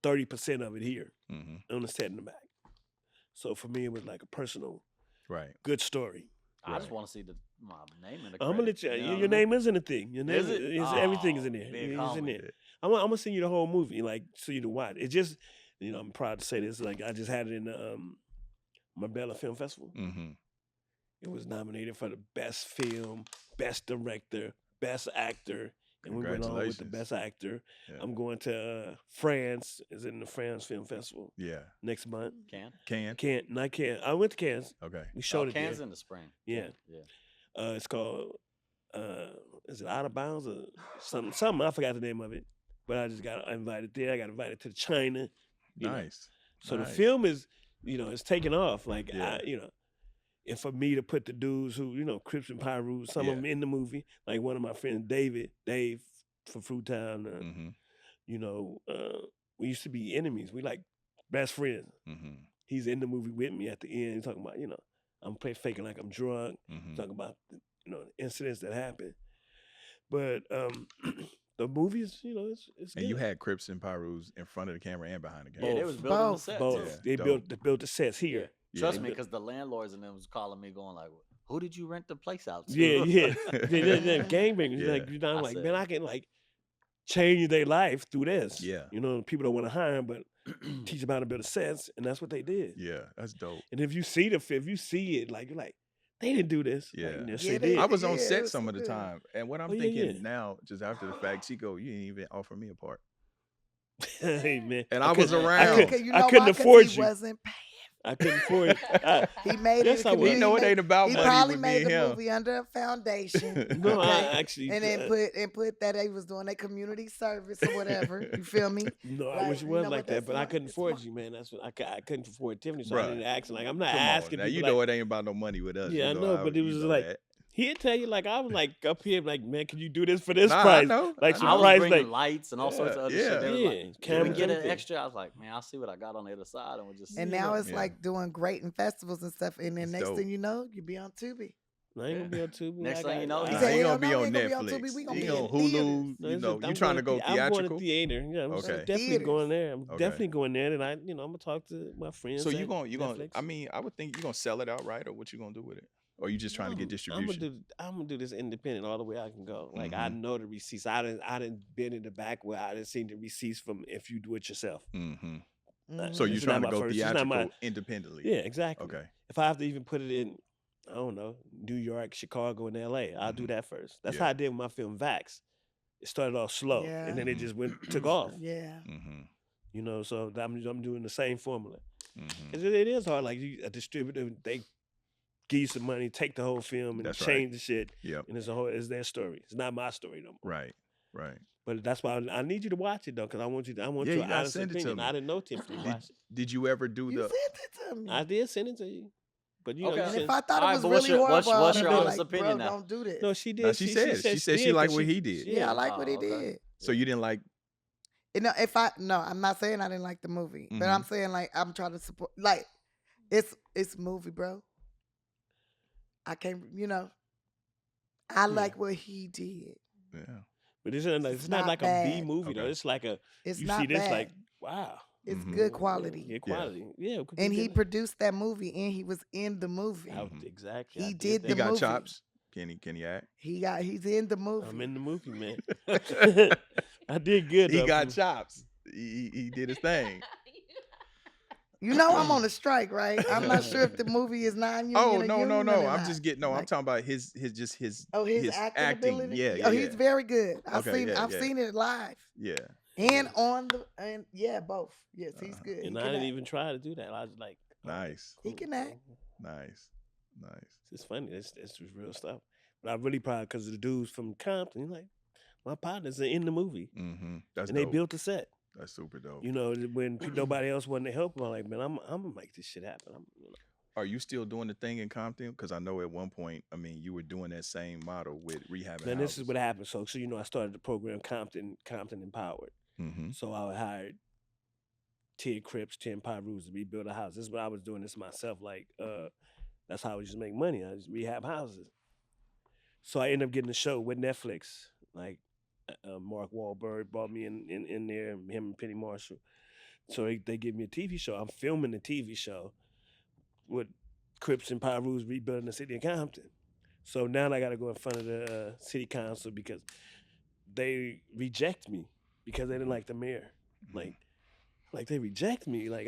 30% of it here on the set in the back. So for me, it was like a personal, good story. I just want to see my name in the credits. I'm gonna let you. Your name is in the thing. Your name is everything is in there. It's in there. I'm gonna send you the whole movie, so you to watch. It just, I'm proud to say this. I just had it in the Marbella Film Festival. Mm-hmm. It was nominated for the best film, best director, best actor, and we went on with the best actor. Yeah. I'm going to France. It's in the France Film Festival. Yeah. Next month. Not Cannes. I went to Cannes. Okay. We showed it there. Cannes in the spring. Yeah. It's called, is it Out of Bounds or something? I forgot the name of it. But I just got invited there. I got invited to China. Nice. So the film is, it's taking off. And for me to put the dudes who, Crips and Pyrus, some of them in the movie, like one of my friends, Dave from Fruitown, we used to be enemies. We like best friends. Mm-hmm. He's in the movie with me at the end. He's talking about, I'm faking like I'm drunk. Mm-hmm. Talking about, the incidents that happened. But the movie is, it's good. And you had Crips and Pyrus in front of the camera and behind the camera. Yeah, they was building the sets. Both. Yeah. They built the sets here. Trust me, because the landlords and them was calling me, going like, "Who did you rent the place out to?" Yeah. Gangbangers. I'm like, man, I can change their life through this. Yeah. People don't want to hire them, but teach them how to build a sets, and that's what they did. Yeah, that's dope. And if you see it, you're like, they didn't do this. Yeah. Yes, they did. I was on set some of the time, and what I'm thinking now, just after the fact, Chico, you didn't even offer me a part. Hey man, and I was around. I couldn't afford he you. Wasn't paying. I couldn't afford it. He made it. He know it ain't about he money. He probably with made the him. movie under a foundation. No, okay? I actually and then put that they was doing a community service or whatever. You feel me? No, I wish it was like that, but I couldn't afford you, man. That's what I couldn't afford Tiffany, so I didn't ask. I'm not asking. Now you know it ain't about no money with us. Yeah, I know, but it was like. That. He'd tell you I was up here man, can you do this for this price? I know. I was bringing lights and all sorts of other shit. They was can we get an extra? I was like, man, I'll see what I got on the other side, and we'll just. And now it's like doing great in festivals and stuff, and then next thing you know, you be on Tubi. I ain't gonna be on Tubi. Next thing you know, he gonna be on Netflix. He on Hulu. You trying to go theatrical? I'm going to theater. Yeah, I'm definitely going there. I'm definitely going there, and I'm gonna talk to my friends. So you gonna? I mean, I would think you are gonna sell it outright, or what you gonna do with it? Or you just trying to get distribution? I'm gonna do this independent all the way I can go. I know the receipts. I didn't been in the back where I didn't see the receipts from if you do it yourself. Mm-hmm. So you're trying to go theatrical independently? Yeah, exactly. Okay. If I have to even put it in, I don't know, New York, Chicago, and LA, I'll do that first. That's how I did with my film Vax. It started off slow, and then it just took off. Yeah. Mm-hmm. So I'm doing the same formula. Because it is hard. Like a distributor, they give you some money, take the whole film, and change the shit. Yep. And it's their story. It's not my story no more. Right. But that's why I need you to watch it though, because I want your honest opinion. I didn't know Tiffany watched it. Did you ever do you sent it to me. I did send it to you. But you know, if I thought it was really horrible, what's your honest like, opinion bro, now? Don't do this. No, she did. No, she said she liked what he did. Yeah, I like what he did. So you didn't like? I'm not saying I didn't like the movie, but I'm saying I'm trying to support. It's a movie, bro. I can't, I like what he did. Yeah. But it's not like a B movie though. It's like it's you not see this bad. like wow. It's good quality. Yeah, quality. Yeah. And he produced that movie, and he was in the movie. Exactly. He did the movie. He movie. got chops. Can he act? He's in the movie. I'm in the movie, man. I did good. He got chops. He did his thing. I'm on a strike, right? I'm not sure if the movie is non-union. Oh no! I'm just getting I'm talking about his acting ability. Yeah. He's very good. I've seen it live. Yeah. And on the both. Yes, he's good. And I didn't even try to do that. I was like, nice. He can act. Nice. It's funny. It's just real stuff. But I'm really proud because the dudes from Compton, like my partners are in the movie. Mm-hmm. That's and dope. They built the set. That's super dope. You know, when nobody else wanted to help, I'm like, man, I'm gonna make this shit happen. Are you still doing the thing in Compton? Because I know at one point, I mean, you were doing that same model with rehabbing. Man, this is what happened. So you know, I started the program Compton Empowered. Mm-hmm. So I hired 10 Crips, 10 Pyrus to rebuild a house. This is what I was doing this myself. Like, that's how I used to make money. I just rehab houses. So I ended up getting a show with Netflix. Like, Mark Wahlberg brought me in there, him and Penny Marshall. So they give me a TV show. I'm filming the TV show with Crips and Pyrus rebuilding the city of Compton. So now I got to go in front of the city council because they reject me because they didn't like the mayor. Like they reject me. Like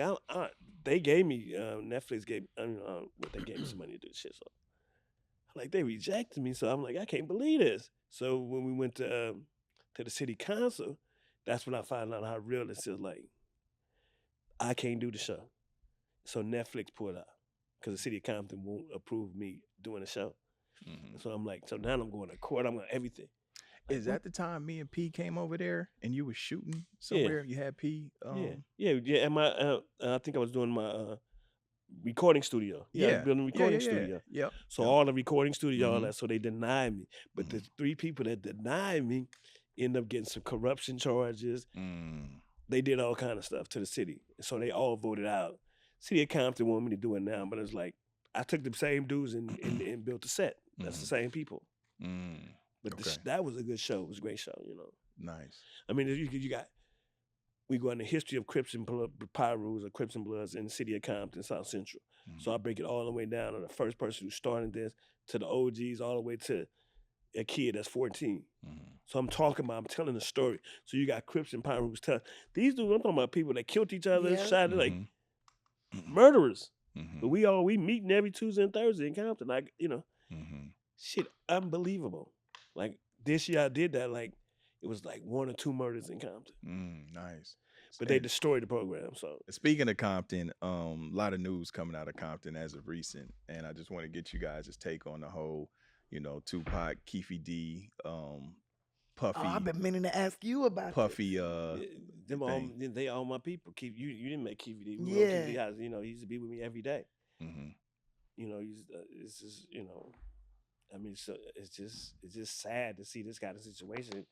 they gave me Netflix gave they gave me some money to do shit. So like they rejected me. So I'm like I can't believe this. So when we went to the city council, that's when I found out how real this is. Like I can't do the show. So Netflix pulled out because the city of Compton won't approve me doing the show. Mm-hmm. So I'm like, so now I'm going to court. I'm going to everything. Is that the time me and P came over there and you were shooting somewhere? Yeah. You had P? Yeah. And my, I think I was doing my recording studio. Yeah. I was building a recording studio. Yep. So all the recording studio, all that. So they denied me. But the 3 people that denied me ended up getting some corruption charges. They did all kind of stuff to the city. So they all voted out. City of Compton wanted me to do it now, but it's like I took the same dudes and built a set. That's the same people. But that was a good show. It was a great show, you know. Nice. I mean, we go in the history of Crips and Pyrus or Crips and Bloods in the city of Compton, South Central. So I break it all the way down to the first person who started this, to the OGs, all the way to a kid that's 14. So I'm telling a story. So you got Crips and Pyrus telling. These dudes, I'm talking about people that killed each other, shot like murderers. But we meeting every Tuesday and Thursday in Compton. Like, you know, shit, unbelievable. Like this year I did that, like it was like 1 or 2 murders in Compton. Nice. But they destroyed the program. So speaking of Compton, a lot of news coming out of Compton as of recent. And I just want to get you guys' take on the whole, you know, Tupac, Keefe D, Puffy. Oh, I've been meaning to ask you about Puffy. They all my people. You didn't make Keefe D. Yeah. You know, he used to be with me every day. You know, it's just, you know, I mean, so it's just sad to see this kind of situation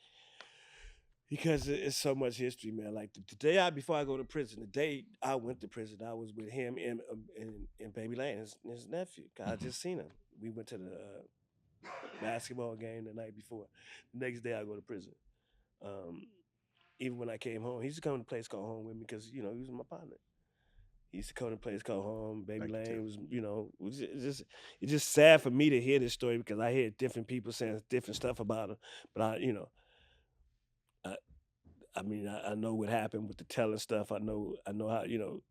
because it's so much history, man. Like the day before I go to prison, the day I went to prison, I was with him and Baby Lane, his nephew. I just seen him. We went to the basketball game the night before. The next day I go to prison. Even when I came home, he used to come to a place called home with me because, you know, he was my partner. He used to come to a place called home. Baby Lane was, you know, it's just sad for me to hear this story because I hear different people saying different stuff about him. But I mean, I know what happened with the telling stuff. I know how, you know,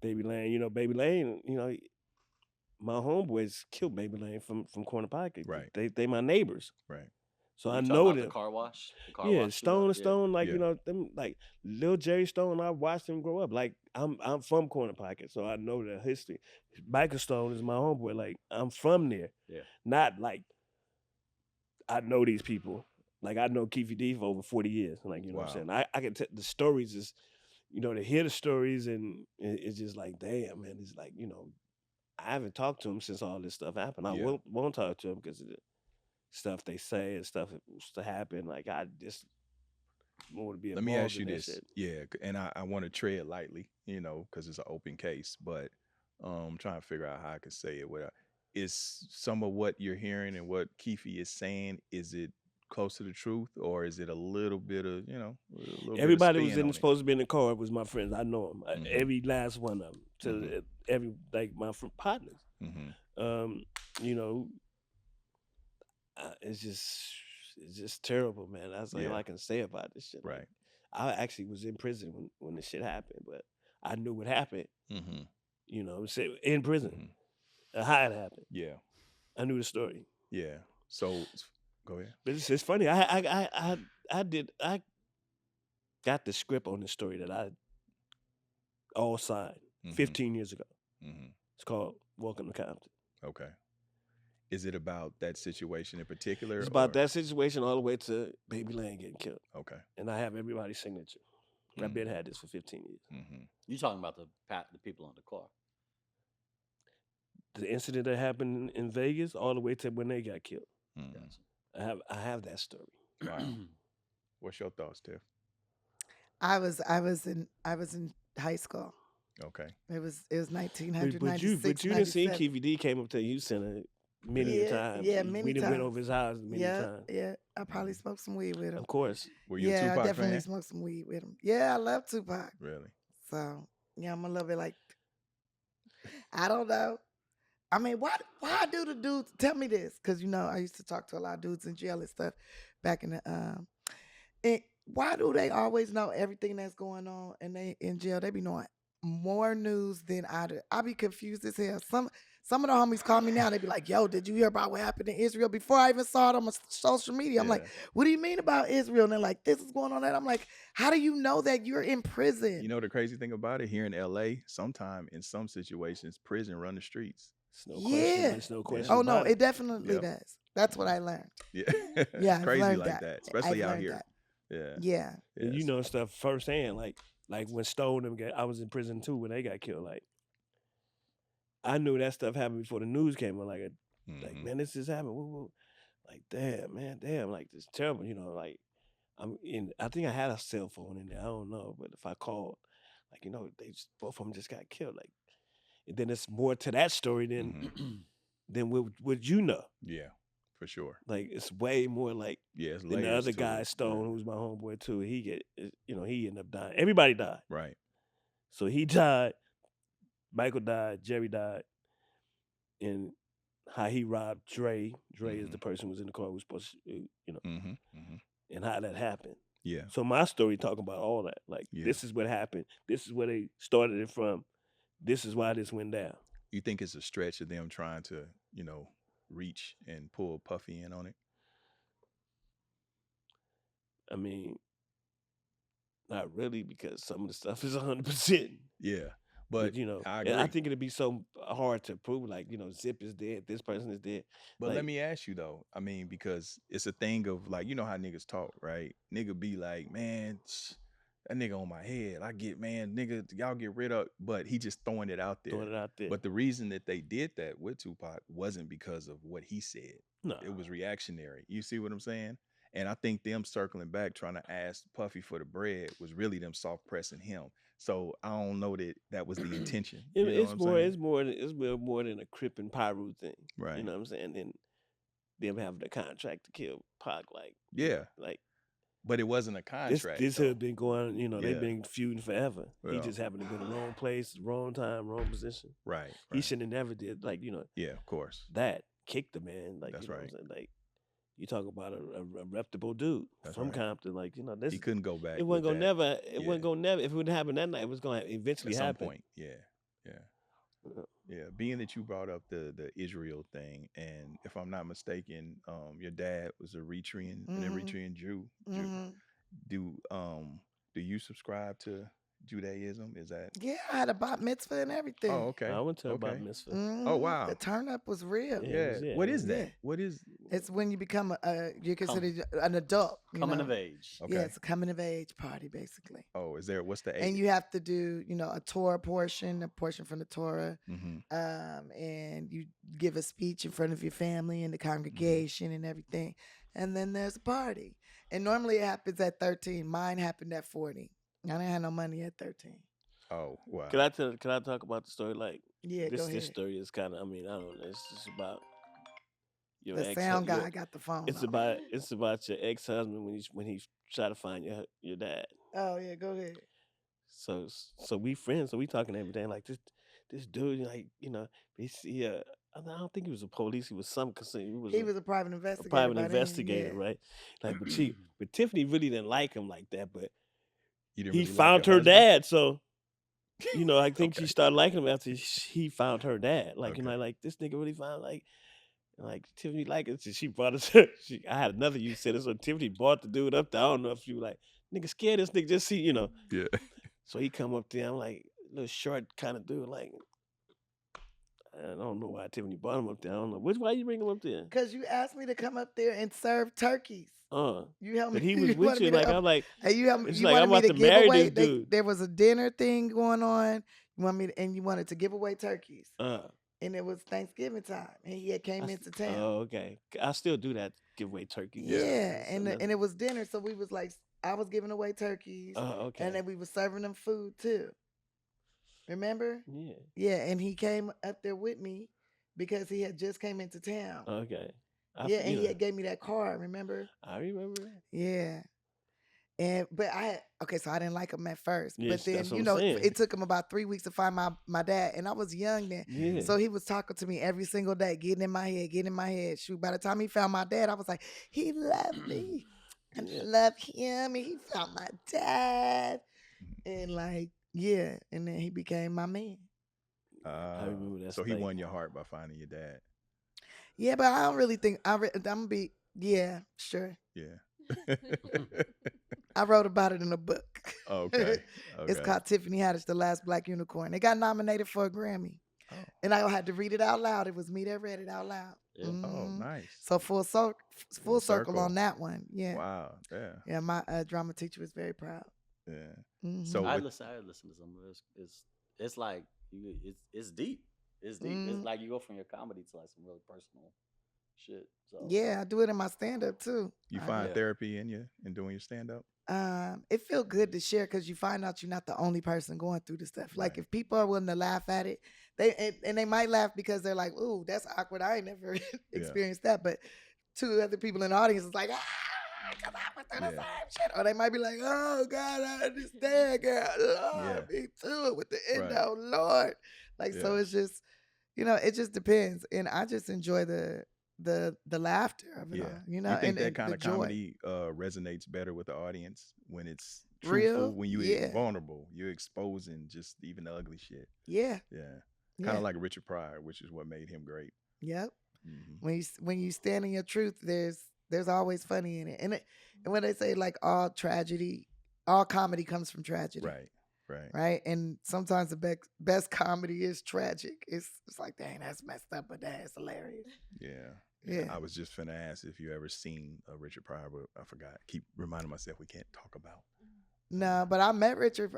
Baby Lane, you know, my homeboys killed Baby Lane from Corner Pocket. Right. They my neighbors. Right. So I know them. The car wash? Stone, like, you know, them like Lil Jerry Stone, I watched him grow up. Like I'm from Corner Pocket, so I know the history. Michael Stone is my homeboy. Like I'm from there. Yeah. Not like I know these people. Like I know Keefe D for over 40 years. Like, you know what I'm saying? I can tell the stories is, you know, to hear the stories and it's just like, damn, man. It's like, you know, I haven't talked to him since all this stuff happened. I won't talk to him because of the stuff they say and stuff that was to happen. Like I just want to be involved. Let me ask you this. Shit. Yeah, and I want to tread lightly, you know, because it's an open case, but I'm trying to figure out how I can say it without. Is some of what you're hearing and what Keefe is saying, is it close to the truth, or is it a little bit of, you know, everybody was supposed to be in the car was my friends. I know them, every last one of them, to every, like my partners. You know, it's just terrible, man. That's all I can say about this shit. Right. I actually was in prison when this shit happened, but I knew what happened. You know, in prison, how it happened. Yeah, I knew the story. Yeah. So go ahead. But it's funny. I got the script on this story that I all signed 15 years ago. It's called Welcome to Compton. Okay. Is it about that situation in particular? It's about that situation all the way to Baby Lane getting killed. Okay. And I have everybody's signature. I've been had this for 15 years. You talking about the people on the car? The incident that happened in Vegas, all the way to when they got killed. Gotcha. I have that story. Wow. What's your thoughts, Tiff? I was in high school. Okay. It was 1996. But you didn't see KVD came up to the youth center many times. Yeah, many times. We done went over his house many times. Yeah, I probably smoked some weed with him. Of course. Were you a Tupac I definitely fan? smoked some weed with him. Yeah, I love Tupac. Really? So yeah, I'm a little bit like, I don't know. I mean, why do the dudes tell me this? Because I used to talk to a lot of dudes in jail and stuff back in the and why do they always know everything that's going on and they in jail? They be knowing more news than I do. I be confused as hell. Some of the homies call me now. They be like, "Yo, did you hear about what happened in Israel?" Before I even saw it on my social media, I'm like, "What do you mean about Israel?" And they're like, "This is going on." And I'm like, "How do you know that you're in prison?" You know the crazy thing about it? Here in LA, sometime in some situations, prison run the streets. There's no question. Oh no, it definitely does. That's what I learned. Yeah. Yeah, It's crazy learned like that, especially out here. Yeah. Yeah. And you know stuff firsthand, like when Stone and them I was in prison too when they got killed. Like I knew that stuff happened before the news came on. Like man, this is happening. Woo. Like damn, like this is terrible. Like I think I had a cell phone in there. I don't know, but if I called, like both of them just got killed. Like, and then it's more to that story than what you know. Yeah, for sure. Like it's way more like it's than the other guy, Stone, who's my homeboy too. He ended up dying. Everybody died. Right. So he died. Michael died. Jerry died. And how he robbed Dre. Dre is the person who was in the car who was supposed to, and how that happened. Yeah. So my story talking about all that. Like this is what happened. This is where they started it from. This is why this went down. You think it's a stretch of them trying to, reach and pull Puffy in on it? I mean, not really, because some of the stuff is 100%. Yeah. But I think it'd be so hard to prove, like, Zip is dead, this person is dead. But like, let me ask you though, I mean, because it's a thing of like, you know how niggas talk, right? Nigga be like, man, that nigga on my head. Nigga, y'all get rid of, but he just throwing it out there. But the reason that they did that with Tupac wasn't because of what he said. No. It was reactionary. You see what I'm saying? And I think them circling back, trying to ask Puffy for the bread was really them soft pressing him. So I don't know that was the intention. It's more than a Crip and Pyru thing. Right. You know what I'm saying? Than them having the contract to kill Pac. But it wasn't a contract. This had been going, they've been feuding forever. Well, he just happened to be in the wrong place, wrong time, wrong position. Right. He shouldn't have never did, Yeah, of course. That kicked the man. That's right. Like, you talk about a reputable dude from Compton. Like, this. He couldn't go back. It wasn't gonna never. It wasn't gonna never. If it would happen that night, it was gonna eventually happen. At some point. Yeah. Being that you brought up the Israel thing, and if I'm not mistaken, your dad was an Eritrean Jew. Do you subscribe to Judaism? Is that? Yeah, I had a bat mitzvah and everything. Oh, okay. I went to a bat mitzvah. Oh, wow. The turn up was real. Yeah. What is that? What is? It's when you become you're considered an adult. Coming of age. Okay. Yeah, it's a coming of age party, basically. Oh, what's the age? And you have to do, a Torah portion, a portion from the Torah. And you give a speech in front of your family and the congregation and everything. And then there's a party. And normally it happens at 13. Mine happened at 40. I didn't have no money at 13. Oh, wow. Can I talk about the story? Like, yeah, this go ahead. This story is kind of, I don't know. It's just about your the sound guy got the phone. It's about your ex-husband when he tried to find your dad. Oh yeah, go ahead. So we friends. So we talking every day. Like this dude, like I don't think he was a police. He was he was a private investigator. A private investigator, right? Like, but Tiffany really didn't like him like that. But he found her dad, so I think she started liking him after he found her dad. Like, like this nigga really found, like, And like Tiffany like it. She brought us. I had another youth center, so Tiffany brought the dude up there. I don't know if she was like, nigga scared this nigga, just see, Yeah. So he come up there. I'm like, little short kind of dude. Like, I don't know why Tiffany brought him up there. I don't know. Why you bring him up there? Because you asked me to come up there and serve turkeys. You helped me. But he was with you. Like, I'm like, hey, you helped me. it's You like, wanted I'm me about to to give marry away. this dude. There was a dinner thing going on. You wanted to give away turkeys. And it was Thanksgiving time, and he had came into town. Oh, okay. I still do that, give away turkeys. Yeah, and it was dinner, so we was like, I was giving away turkeys. Okay. And then we was serving them food too. Remember? Yeah. Yeah, and he came up there with me because he had just came into town. Okay. He had gave me that card, remember? I remember. Yeah. But so I didn't like him at first. Yeah, but then, that's what I'm saying. it took him about 3 weeks to find my dad. And I was young then. Yeah. So he was talking to me every single day, getting in my head. Shoot, by the time he found my dad, I was like, he loved me. And I loved him. And he found my dad. And like, yeah. And then he became my man. I remember that. So he won your heart by finding your dad. Yeah, but I don't really think I'm gonna be. Yeah, sure. Yeah. I wrote about it in a book. Okay. It's called Tiffany Haddish, The Last Black Unicorn. It got nominated for a Grammy. Oh. And I had to read it out loud. It was me that read it out loud. Yeah. Oh, nice. So full circle on that one. Yeah. Wow. Yeah. Yeah, my drama teacher was very proud. Yeah. Mm-hmm. So I listen to some of it. It's like it's deep. It's deep. It's like you go from your comedy to like some really personal shit. So yeah, I do it in my stand up too. You find therapy in doing your stand up? It feels good to share because you find out you're not the only person going through the stuff. Like if people are willing to laugh at it, they might laugh because they're like, "Ooh, that's awkward. I ain't never experienced that." But two other people in the audience is like, because I went through the same shit. Or they might be like, "Oh God, I understand, girl. Lord, me too with the endo, Lord." Like so, it's just, it just depends, and I just enjoy the laughter of it all, You think that kind of comedy resonates better with the audience when it's truthful, real, when you're vulnerable, you're exposing just even the ugly shit. Yeah. Kind of like Richard Pryor, which is what made him great. Yep. Mm-hmm. When you stand in your truth, there's always funny in it, and when they say like all comedy comes from tragedy, right, and sometimes the best comedy is tragic. It's like, dang, that's messed up, but that's hilarious. Yeah. I was just finna ask if you ever seen Richard Pryor, but I forgot. Keep reminding myself we can't talk about. No, but I met Richard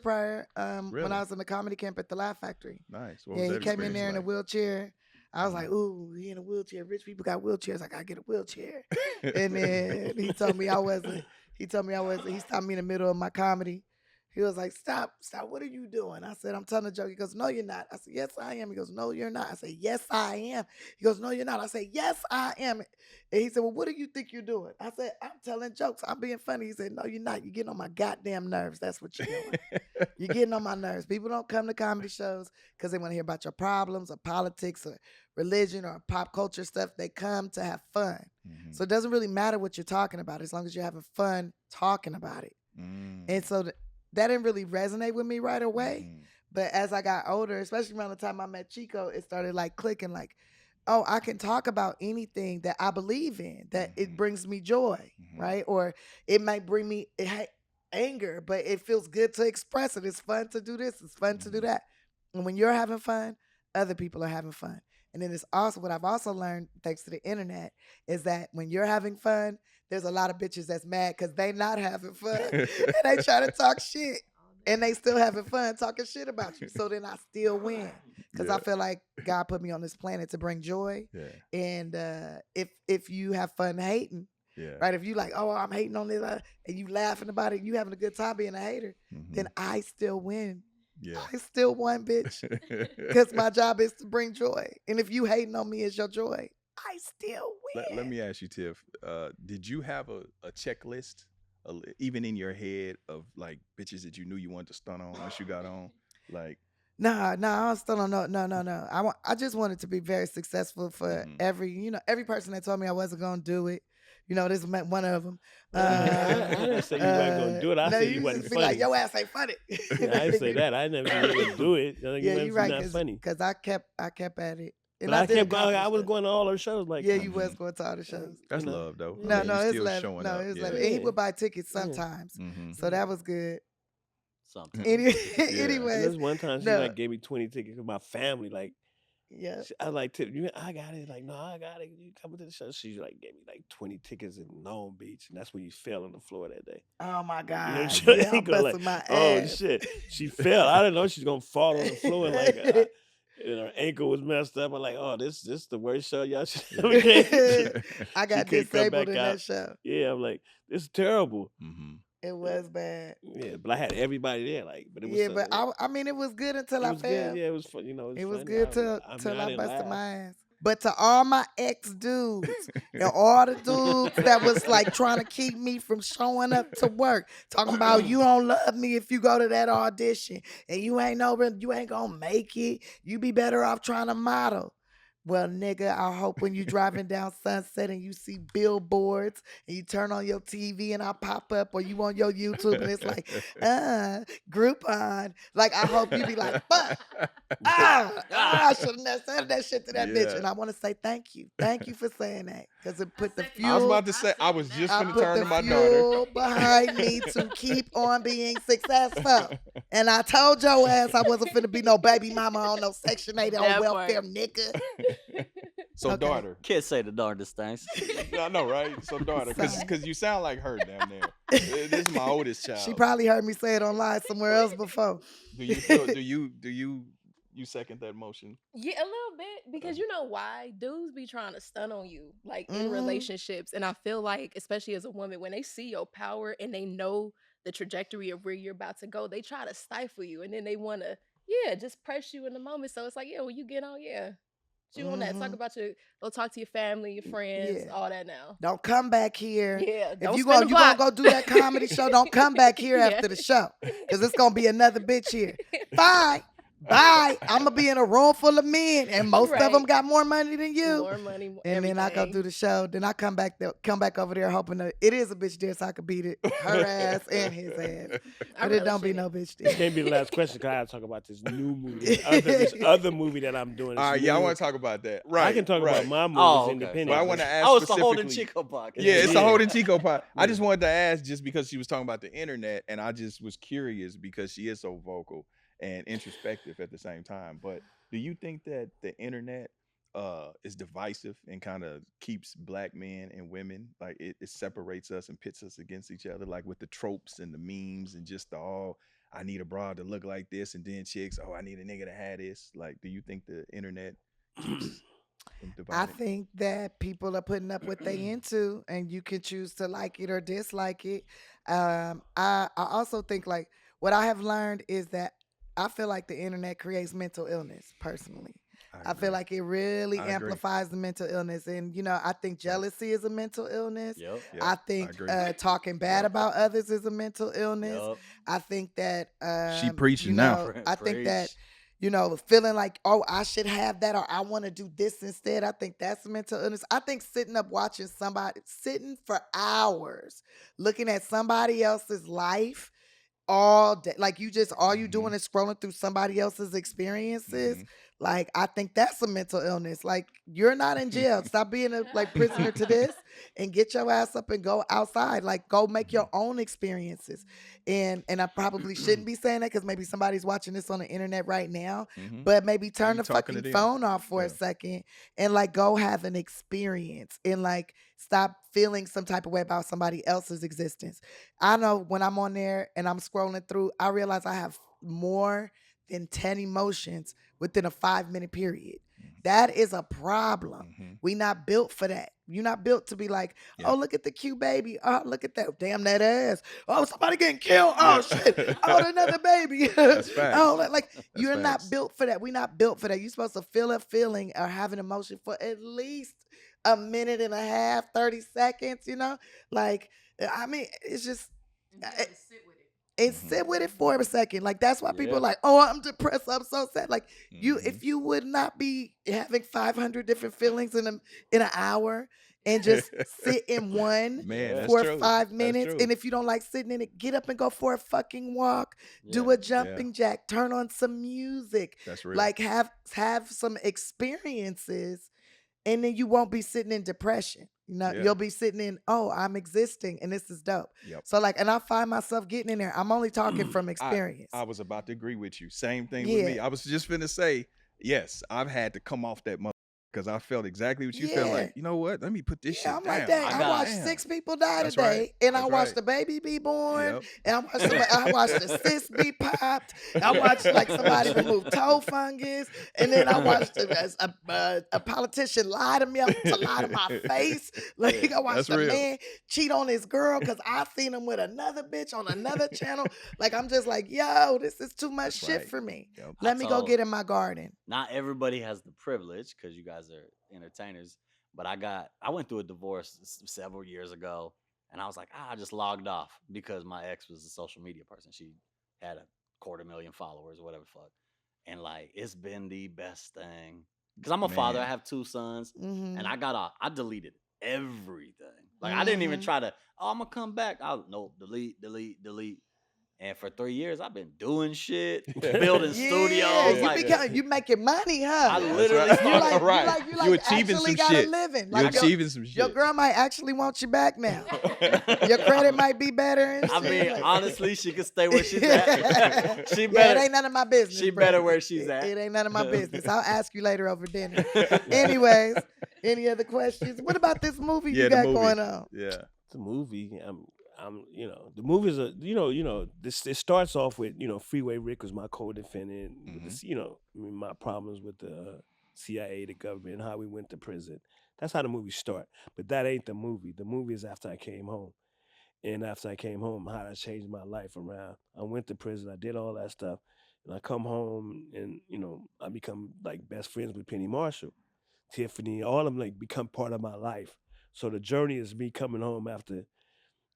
Pryor when I was in the comedy camp at the Laugh Factory. Nice. He came in there in a wheelchair. I was like, "Ooh, he in a wheelchair. Rich people got wheelchairs. I gotta get a wheelchair." And then he told me I wasn't. He stopped me in the middle of my comedy. He was like, stop, what are you doing? I said, I'm telling a joke. He goes, no, you're not. I said, yes, I am. He goes, no, you're not. I said, yes, I am. He goes, no, you're not. I said, yes, I am. And he said, well, what do you think you're doing? I said, I'm telling jokes. I'm being funny. He said, no, you're not. You're getting on my goddamn nerves. That's what you're doing. You're getting on my nerves. People don't come to comedy shows because they want to hear about your problems or politics or religion or pop culture stuff. They come to have fun. Mm-hmm. So it doesn't really matter what you're talking about as long as you're having fun talking about it. And so that didn't really resonate with me right away. But as I got older, especially around the time I met Chico, it started like clicking like, oh, I can talk about anything that I believe in, that it brings me joy, right? Or it might bring me anger, but it feels good to express it. It's fun to do this. It's fun to do that. And when you're having fun, other people are having fun. And then it's also what I've also learned, thanks to the internet, is that when you're having fun, there's a lot of bitches that's mad because they not having fun. And they try to talk shit. And they still having fun talking shit about you. So then I still win. Because I feel like God put me on this planet to bring joy. And if you have fun hating, right? If you like, oh, I'm hating on this, and you laughing about it, you having a good time being a hater, then I still win. I still won, bitch. Because my job is to bring joy. And if you hating on me as your joy, I still win. Let me ask you, Tiff, did you have a checklist, even in your head, of like bitches that you knew you wanted to stun on once you got on? Like, No, I still don't know. No. I just wanted to be very successful for every person that told me I wasn't gonna do it. This is one of them. I didn't say you weren't gonna do it. I said you wasn't funny. Like, your ass ain't funny. I didn't say that. I never said you wouldn't do it. Yeah, you're right. Not funny. Because I kept at it. And But I kept going. I accomplish was that. going to all her shows. Like, Yeah, you was going to all the shows. That's you know, love though. No, I mean, no, you it's still love. showing No, up. it's Yeah. love. And he would buy tickets sometimes. So that was good. Something. Anyway, there's one time she no. like gave me 20 tickets for my family. Like, yeah, I was like, I got it. Like, no, I got it. You coming to the show? She like gave me like 20 tickets in Long Beach, and that's when you fell on the floor that day. oh my God. You know, she Yeah, I'm ain't gonna, busting my ass. oh shit, she fell. I didn't know she was gonna fall on the floor and like. And her ankle was messed up. I'm like, oh, this the worst show y'all should ever came. I got disabled in that show. Yeah, I'm like, this is terrible. It was bad. Yeah, but I had everybody there, like, but it was. Yeah, but I mean, it was good until I fell. Good. Yeah, it was fun. You know, it was funny. good till I busted laugh. my ass. But to all my ex dudes and all the dudes that was like trying to keep me from showing up to work, talking about you don't love me if you go to that audition and you ain't gonna make it. You be better off trying to model. Well, nigga, I hope when you driving down Sunset and you see billboards and you turn on your TV and I pop up, or you on your YouTube and it's like, Groupon. Like, I hope you be like, fuck. I shouldn't have said that shit to that bitch. And I want to say thank you. Thank you for saying that. Because it put the fuel. I was about to say, I was just going to turn to my daughter. daughter. Behind me to keep on being successful. And I told your ass I wasn't finna be no baby mama on no Section 8 on welfare, nigga. So daughter. Can't say the darndest things. I know, right? So daughter, because you sound like her down there. This is my oldest child. She probably heard me say it online somewhere else before. Do you feel, do you second that motion? Yeah, a little bit, because you know why? Dudes be trying to stun on you, like in relationships. And I feel like, especially as a woman, when they see your power and they know the trajectory of where you're about to go, they try to stifle you, and then they want to, just press you in the moment. So it's like, when you get on, you on that. Talk about go talk to your family, your friends, all that now. Don't come back here. Yeah, if you gonna go do that comedy show, don't come back here after the show, because it's gonna be another bitch here. Bye. Bye. I'm gonna be in a room full of men, and most of them got more money than you. More money, and everything. then I go do the show. Then I come back over there hoping that it is a bitch there, so I could beat it, her ass and his ass. But it don't be no bitch there. This can't be the last question, because I gotta talk about this new movie, this other movie that I'm doing. All right, I want to talk about that. Right, I can talk about my movies independently. But I want to ask it's the Holdin Chico podcast. Yeah, it's the Holdin Chico podcast. I just wanted to ask, just because she was talking about the internet, and I just was curious because she is so vocal and introspective at the same time. But do you think that the internet is divisive and kind of keeps black men and women, like it separates us and pits us against each other, like with the tropes and the memes and just I need a broad to look like this, and then chicks, I need a nigga to have this. Like, do you think the internet keeps them divided? I think that people are putting up what they into, and you can choose to like it or dislike it. I also think, like, what I have learned is that I feel like the internet creates mental illness, personally. I feel like it really amplifies the mental illness. And, I think jealousy is a mental illness. Yep. I think talking bad about others is a mental illness. Yep. I think that... she preaching now. I think that, feeling like, I should have that, or I want to do this instead. I think that's a mental illness. I think sitting for hours, looking at somebody else's life all day, like all you doing is scrolling through somebody else's experiences. Like, I think that's a mental illness. Like, you're not in jail. Stop being a prisoner to this and get your ass up and go outside. Like, go make your own experiences. And I probably shouldn't be saying that, because maybe somebody's watching this on the internet right now. But maybe turn the fucking phone off for a second and go have an experience, and stop feeling some type of way about somebody else's existence. I know when I'm on there and I'm scrolling through, I realize I have more than 10 emotions within a 5-minute period. That is a problem. We not built for that. You're not built to be like, oh, look at the cute baby. Oh, look at that. Damn, that ass. Oh, somebody getting killed. Oh, shit. Oh, another baby. That's facts. You're not built for that. We're not built for that. You're supposed to feel a feeling or have an emotion for at least a minute and a half, 30 seconds, it's just... And sit with it for a second. That's why people are like, oh, I'm depressed, I'm so sad. If you would not be having 500 different feelings in an hour, and just sit in one Man, that's for true. 5 minutes. That's And true. if you don't like sitting in it, get up and go for a fucking walk. Do Yeah. a jumping jack. Turn on some music. That's real. Like have some experiences, and then you won't be sitting in depression. You know, Yeah. you'll be sitting in, oh, I'm existing and this is dope. Yep. So like, and I find myself getting in there. I'm only talking from experience. I was about to agree with you. Same thing with me. I was just finna say, yes, I've had to come off that because I felt exactly what you felt like. You know what? Let me put this shit I'm down. like, dang, I watched 6 people die That's today, right. and That's I watched right. the baby be born, Yep. and I watched the cyst be popped. I watched like somebody remove toe fungus, and then I watched a politician lie to me, to lie to my face. Like I watched That's a real. man cheat on his girl because I seen him with another bitch on another channel. Like I'm just like, yo, this is too much That's shit right. for me. Yep. Let me go get in my garden. Not everybody has the privilege because you guys are entertainers. But I went through a divorce several years ago, and I was like, I just logged off because my ex was a social media person. She had 250,000 followers or whatever the fuck. And like, it's been the best thing. Because I'm a father, I have 2 sons, and I deleted everything. Like I didn't even try to, I'm gonna come back. Nope, delete. And for 3 years, I've been doing shit, building studios. You making money, huh? I literally, you achieving actually some got shit. a living. You Like achieving some shit. Your girl might actually want you back now. Your credit might be better. And I shit. mean, honestly, she could stay where she's at. She better. It ain't none of my business. She bro. better where she's at. It ain't none of my business. I'll ask you later over dinner. Anyways, any other questions? What about this movie you got going on? Yeah, the movie. The movies are, this starts off with, Freeway Rick was my co-defendant, with this, my problems with the CIA, the government, and how we went to prison. That's how the movie start. But that ain't the movie. The movie is after I came home. And after I came home, how I changed my life around. I went to prison, I did all that stuff. And I come home and, I become like best friends with Penny Marshall, Tiffany, all of them like become part of my life. So the journey is me coming home after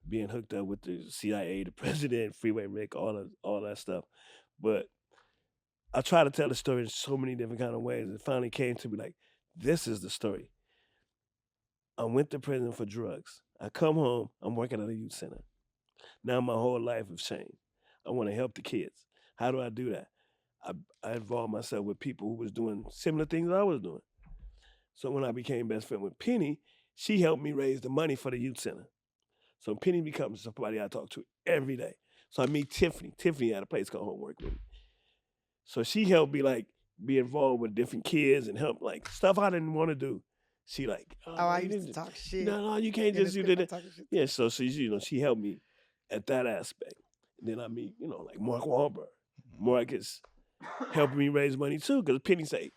being hooked up with the CIA, the president, Freeway Rick, all that stuff. But I try to tell the story in so many different kind of ways. It finally came to me like, this is the story. I went to prison for drugs. I come home, I'm working at a youth center. Now my whole life has changed. I want to help the kids. How do I do that? I involved myself with people who was doing similar things I was doing. So when I became best friend with Penny, she helped me raise the money for the youth center. So Penny becomes somebody I talk to every day. So I meet Tiffany. Tiffany had a place called Homework with me. So she helped me like be involved with different kids and help like stuff I didn't want to do. She like, I used to talk shit. No, you can't just do that. Yeah, so she helped me at that aspect. And then I meet, like Mark Wahlberg. Mark is helping me raise money too, because Penny say,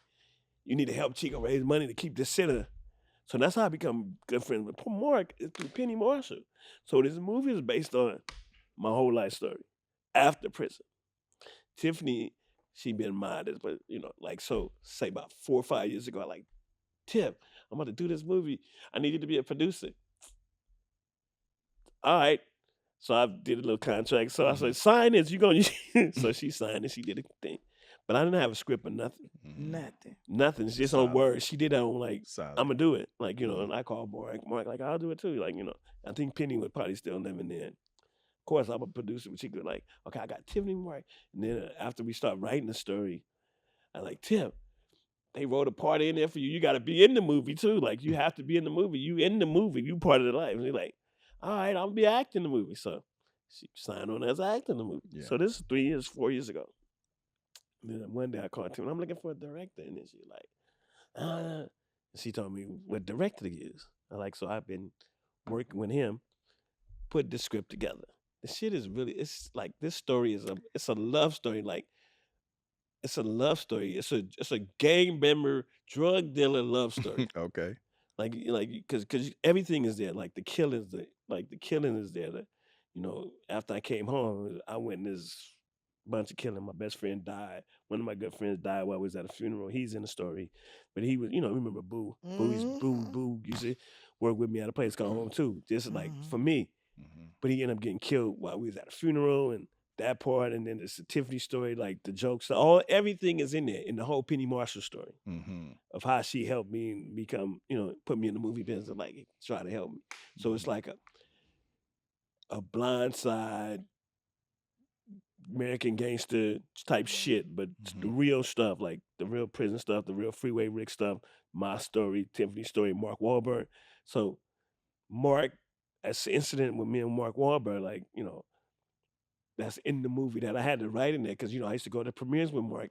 you need to help Chico raise money to keep this center. So that's how I become good friends with Mark, is through Penny Marshall. So this movie is based on my whole life story after prison. Tiffany, she been modest, but so say about 4 or 5 years ago, I like, Tip, I'm about to do this movie. I need you to be a producer. All right. So I did a little contract. So I said, sign this. You going? So she signed it. She did a thing. But I didn't have a script or nothing. Nothing. It's just on words. She did that on like, I'm going to do it. Like, and I called Mark, like, I'll do it too. Like, I think Penny was probably still living there. Of course, I'm a producer, but she could like, okay, I got Tiffany Mark. And then after we start writing the story, I like, Tip, they wrote a part in there for you. You got to be in the movie too. Like, you have to be in the movie. You in the movie. You part of the life. And they're like, all right, I'll be acting in the movie. So she signed on as acting in the movie. Yeah. So this is 4 years ago. And then one day I called Tim, I'm looking for a director. And then she like, she told me what director to use. So I've been working with him, put the script together. The shit is really, it's like, this story it's a love story. Like, it's a love story. It's a gang member, drug dealer love story. Okay. Like, because everything is there. Like the killing is there. That, after I came home, I witnessed a bunch of killing. My best friend died. One of my good friends died while I was at a funeral. He's in the story, but he was, remember Boo? Boo used to work with me at a place called Home too. Just like for me, but he ended up getting killed while we was at a funeral, and that part, and then it's the Tiffany story, like the jokes, everything is in there in the whole Penny Marshall story of how she helped me become, put me in the movie business, like try to help me. So it's like a blind side American gangster type shit, but the real stuff, like the real prison stuff, the real Freeway Rick stuff, my story, Tiffany's story, Mark Wahlberg. So Mark, that's the incident with me and Mark Wahlberg, like, that's in the movie that I had to write in there because, I used to go to premieres with Mark.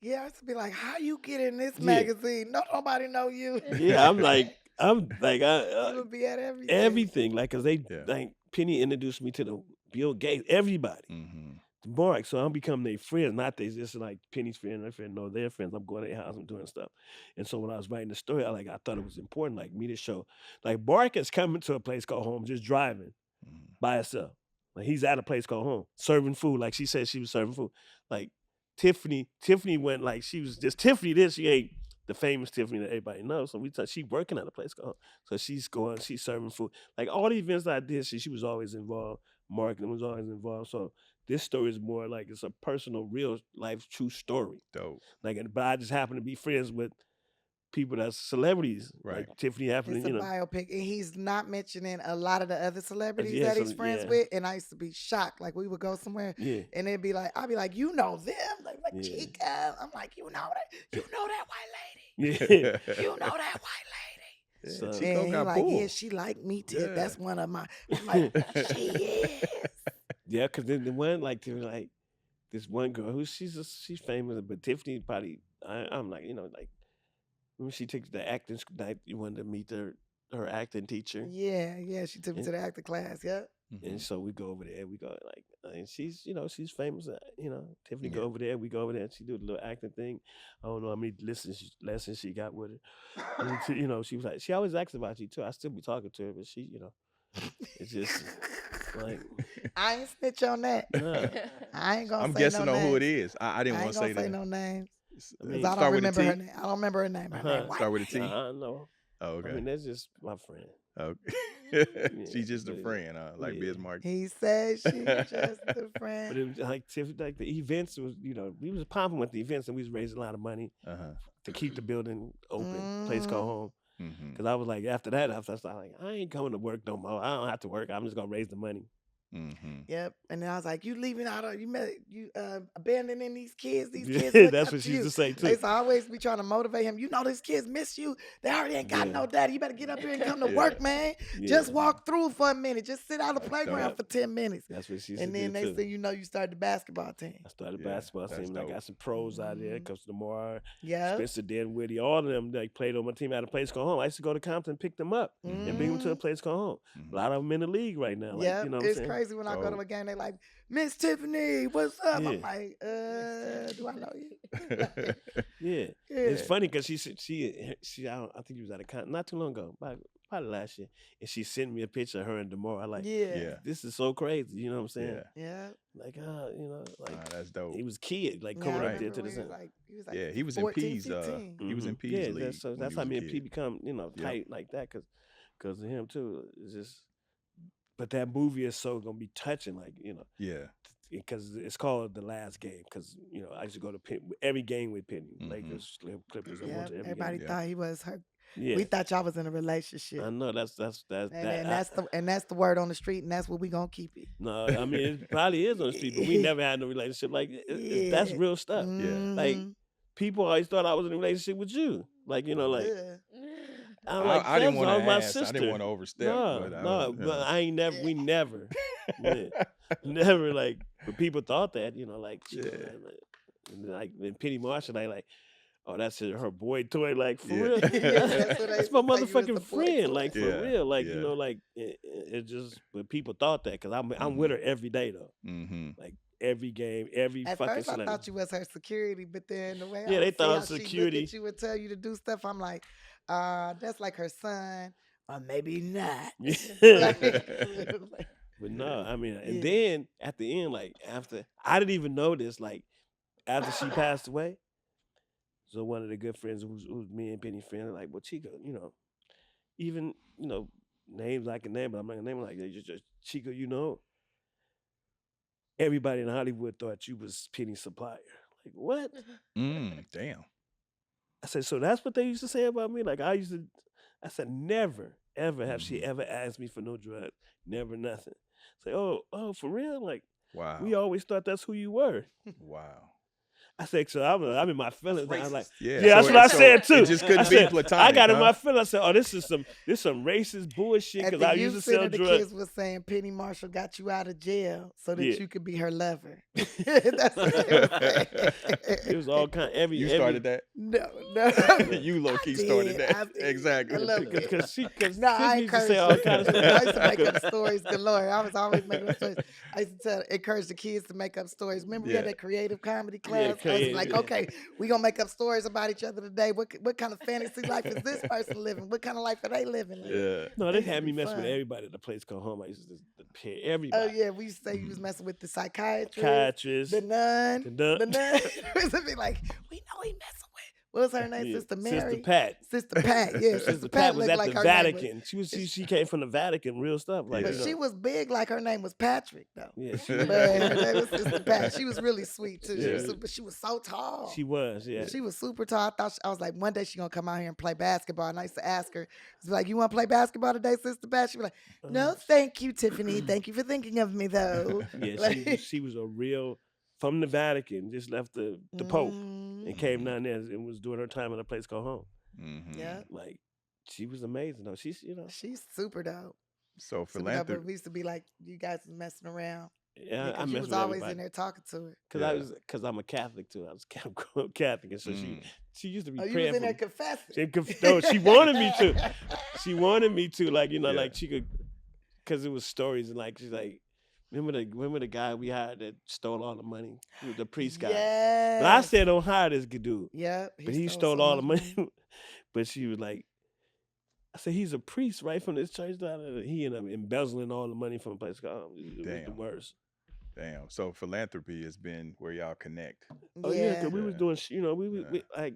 Yeah, I used to be like, how you get in this magazine? Nobody know you. Yeah, I'm like, you would be at everything. Everything, like, because like, Penny introduced me to the Bill Gates, everybody. Mark, so I'm becoming their friends, not they just like Penny's friend, their friend, no, their friends. I'm going to their house, I'm doing stuff. And so when I was writing the story, I thought it was important, like me to show, like Mark is coming to a place called home, just driving by herself. Like he's at a place called home, serving food. Like she said she was serving food. Like Tiffany went like she was just Tiffany this, she ain't the famous Tiffany that everybody knows. So she working at a place called home. So she's serving food. Like all the events that I did, she was always involved. Marketing was always involved. So this story is more like it's a personal, real life, true story. Dope. Like, but I just happen to be friends with people that's celebrities, right? Like Tiffany happened. It's a biopic, and he's not mentioning a lot of the other celebrities that he's friends with. And I used to be shocked. Like we would go somewhere, and it'd be like, I'd be like, you know them, like Chico. I'm like, you know that white lady. Yeah, you know that white lady. So, Chico and got like, yeah, she like me too. Yeah. That's one of my. I'm like, she is. Yeah, because then the one like this one girl who she's famous, but Tiffany probably I'm like like. When she took the acting night, you wanted to meet her acting teacher. Yeah, she took me to the acting class. Yeah, and so we go over there. We go and she's she's famous. Tiffany go over there. We go over there and she do the little acting thing. I don't know how many lessons she got with her. And she was like she always asks about you too. I still be talking to her, but she it's just like I ain't snitch on that. Nah. I ain't gonna. I'm say guessing no on names. who it is. I didn't want to say that. Say no names. I mean, I don't remember her name. I don't remember her name. Her name start with a T. No. Oh, okay. I mean, that's just my friend. Okay. She's just a friend, like Bismarck. He said she's just a friend. But it was like the events was, we was popping with the events and we was raising a lot of money to keep the building open, place called home. Because I was like, after that, I was like, I ain't coming to work no more. I don't have to work. I'm just gonna raise the money. Yep. And then I was like, you leaving out of you abandoning these kids. These kids. That's what she used to say too. They used to always be trying to motivate him. These kids miss you. They already ain't got no daddy. You better get up here and come to work, man. Just walk through for a minute. Just sit on the playground for 10 minutes. That's what she used and to do. And then next thing you know, you started the basketball team. I started the basketball team. Dope. I got some pros out there. Coach Lamar, yeah, Spencer Dinwiddie, all of them like played on my team at a place called home. I used to go to Compton and pick them up and bring them to a place called home. A lot of them in the league right now. Yeah, it's crazy when I go to a game. They like, Miss Tiffany, what's up? I'm like, do I know you? Yeah. It's funny because she I think she was at a concert not too long ago, probably last year, and she sent me a picture of her and DeMar. I like, this is so crazy. You know what I'm saying? Yeah. Like, that's dope. He was a kid, like coming up there to the center. He was like, he was 14, in P's. He was in P's league. So that's how me and P become, tight like that because of him too. It's just. But that movie is so gonna be touching, like because it's called The Last Game. Because I used to go to every game with Penny, Lakers, Clippers. Yeah, everybody thought he was her. Yeah. We thought y'all was in a relationship. I know that's that's the word on the street, and that's what we gonna keep it. No, I mean it probably is on the street, but we never had no relationship. Like that's real stuff. Like people always thought I was in a relationship with you. Like I didn't want to ask. I didn't want to overstep. But I ain't never. We never, never like. But people thought that, like when Penny Marshall, like, oh, that's her boy toy, like for real. That's my motherfucking friend, like for real, like like it just. But people thought that because I'm with her every day though, like. Every game, every At fucking. At first, I thought you was her security, but then the way they thought security. She look at you would tell you to do stuff. I'm like, that's like her son, or maybe not. But no, I mean, and then at the end, like after, I didn't even know this. Like after she passed away, so one of the good friends who's me and Penny friend, like, well, Chico, even names I can name, but I'm not gonna name them like that. Just Chico, everybody in Hollywood thought you was Penny supplier. Like, what? Damn. I said, so that's what they used to say about me? Like, I said, never, ever have she ever asked me for no drugs. Never, nothing. Say, oh, for real? Like, Wow. we always thought that's who you were. Wow. I said, so I'm in my feelings. I was like, Yeah, that's what I said too. It just couldn't be platonic. I got in my feelings. I said, oh, this is some racist bullshit because I used to sell the drugs. kids was saying Penny Marshall got you out of jail so that Yeah. you could be her lover. That's what they were saying. It was all kind. You started that? No. You low key started that. Exactly. I love it. Because I used to encourage say all kind of stuff. I used to make up stories galore. I was always making up stories. I used to encourage the kids to make up stories. Remember we had that creative comedy class? I was like, okay, we gonna make up stories about each other today. What kind of fantasy life is this person living? What kind of life are they living? Like, Yeah. No, they had me messing with everybody at the place called home. I used to pair everybody. Oh yeah, we used to say you was messing with the psychiatrist, Psychiatrist, the nun. the nun. We used to be like, we know he messing with. What was her name? Yeah, Sister Mary. Sister Pat. Sister Pat. Yeah, Sister Pat was looked at like the her name Vatican. She came from the Vatican, real stuff. Like, But you know. she was big, like her name was Patrick, though. Yeah, But her name was Sister Pat. She was really sweet too. Yeah. But she was so tall. She was, yeah. She was super tall. I was like, one day she gonna come out here and play basketball. And I used to ask her, I was like, you want to play basketball today, Sister Pat? She'd be like, no, thank you, Tiffany. Thank you for thinking of me, though. Yeah, Like- she was a real from the Vatican. Just left the Pope and came down there and was doing her time in a place called home. Yeah, Like, she was amazing though. She's she's super dope. So Super dope, philanthropy. but we used to be like, you guys was messing around. yeah, I Because you mess was with always everybody. in there talking to her. Cause I'm a Catholic too. I was Catholic, and so she used to be Oh, you praying was in for there me. confessing. No, she wanted me to. She wanted me to, like, you know, Yeah. like she could, cause it was stories and like she's like, remember the guy we hired that stole all the money, the priest guy. Yeah. But I said don't hire this good dude. Yep. But he stole all the money. But she was like, I said, he's a priest right from this church. He ended up embezzling all the money from a place called. It was the Damn. worst. Damn. So philanthropy has been where y'all connect. Oh yeah, cause we Yeah. was doing, you know, we Yeah. like,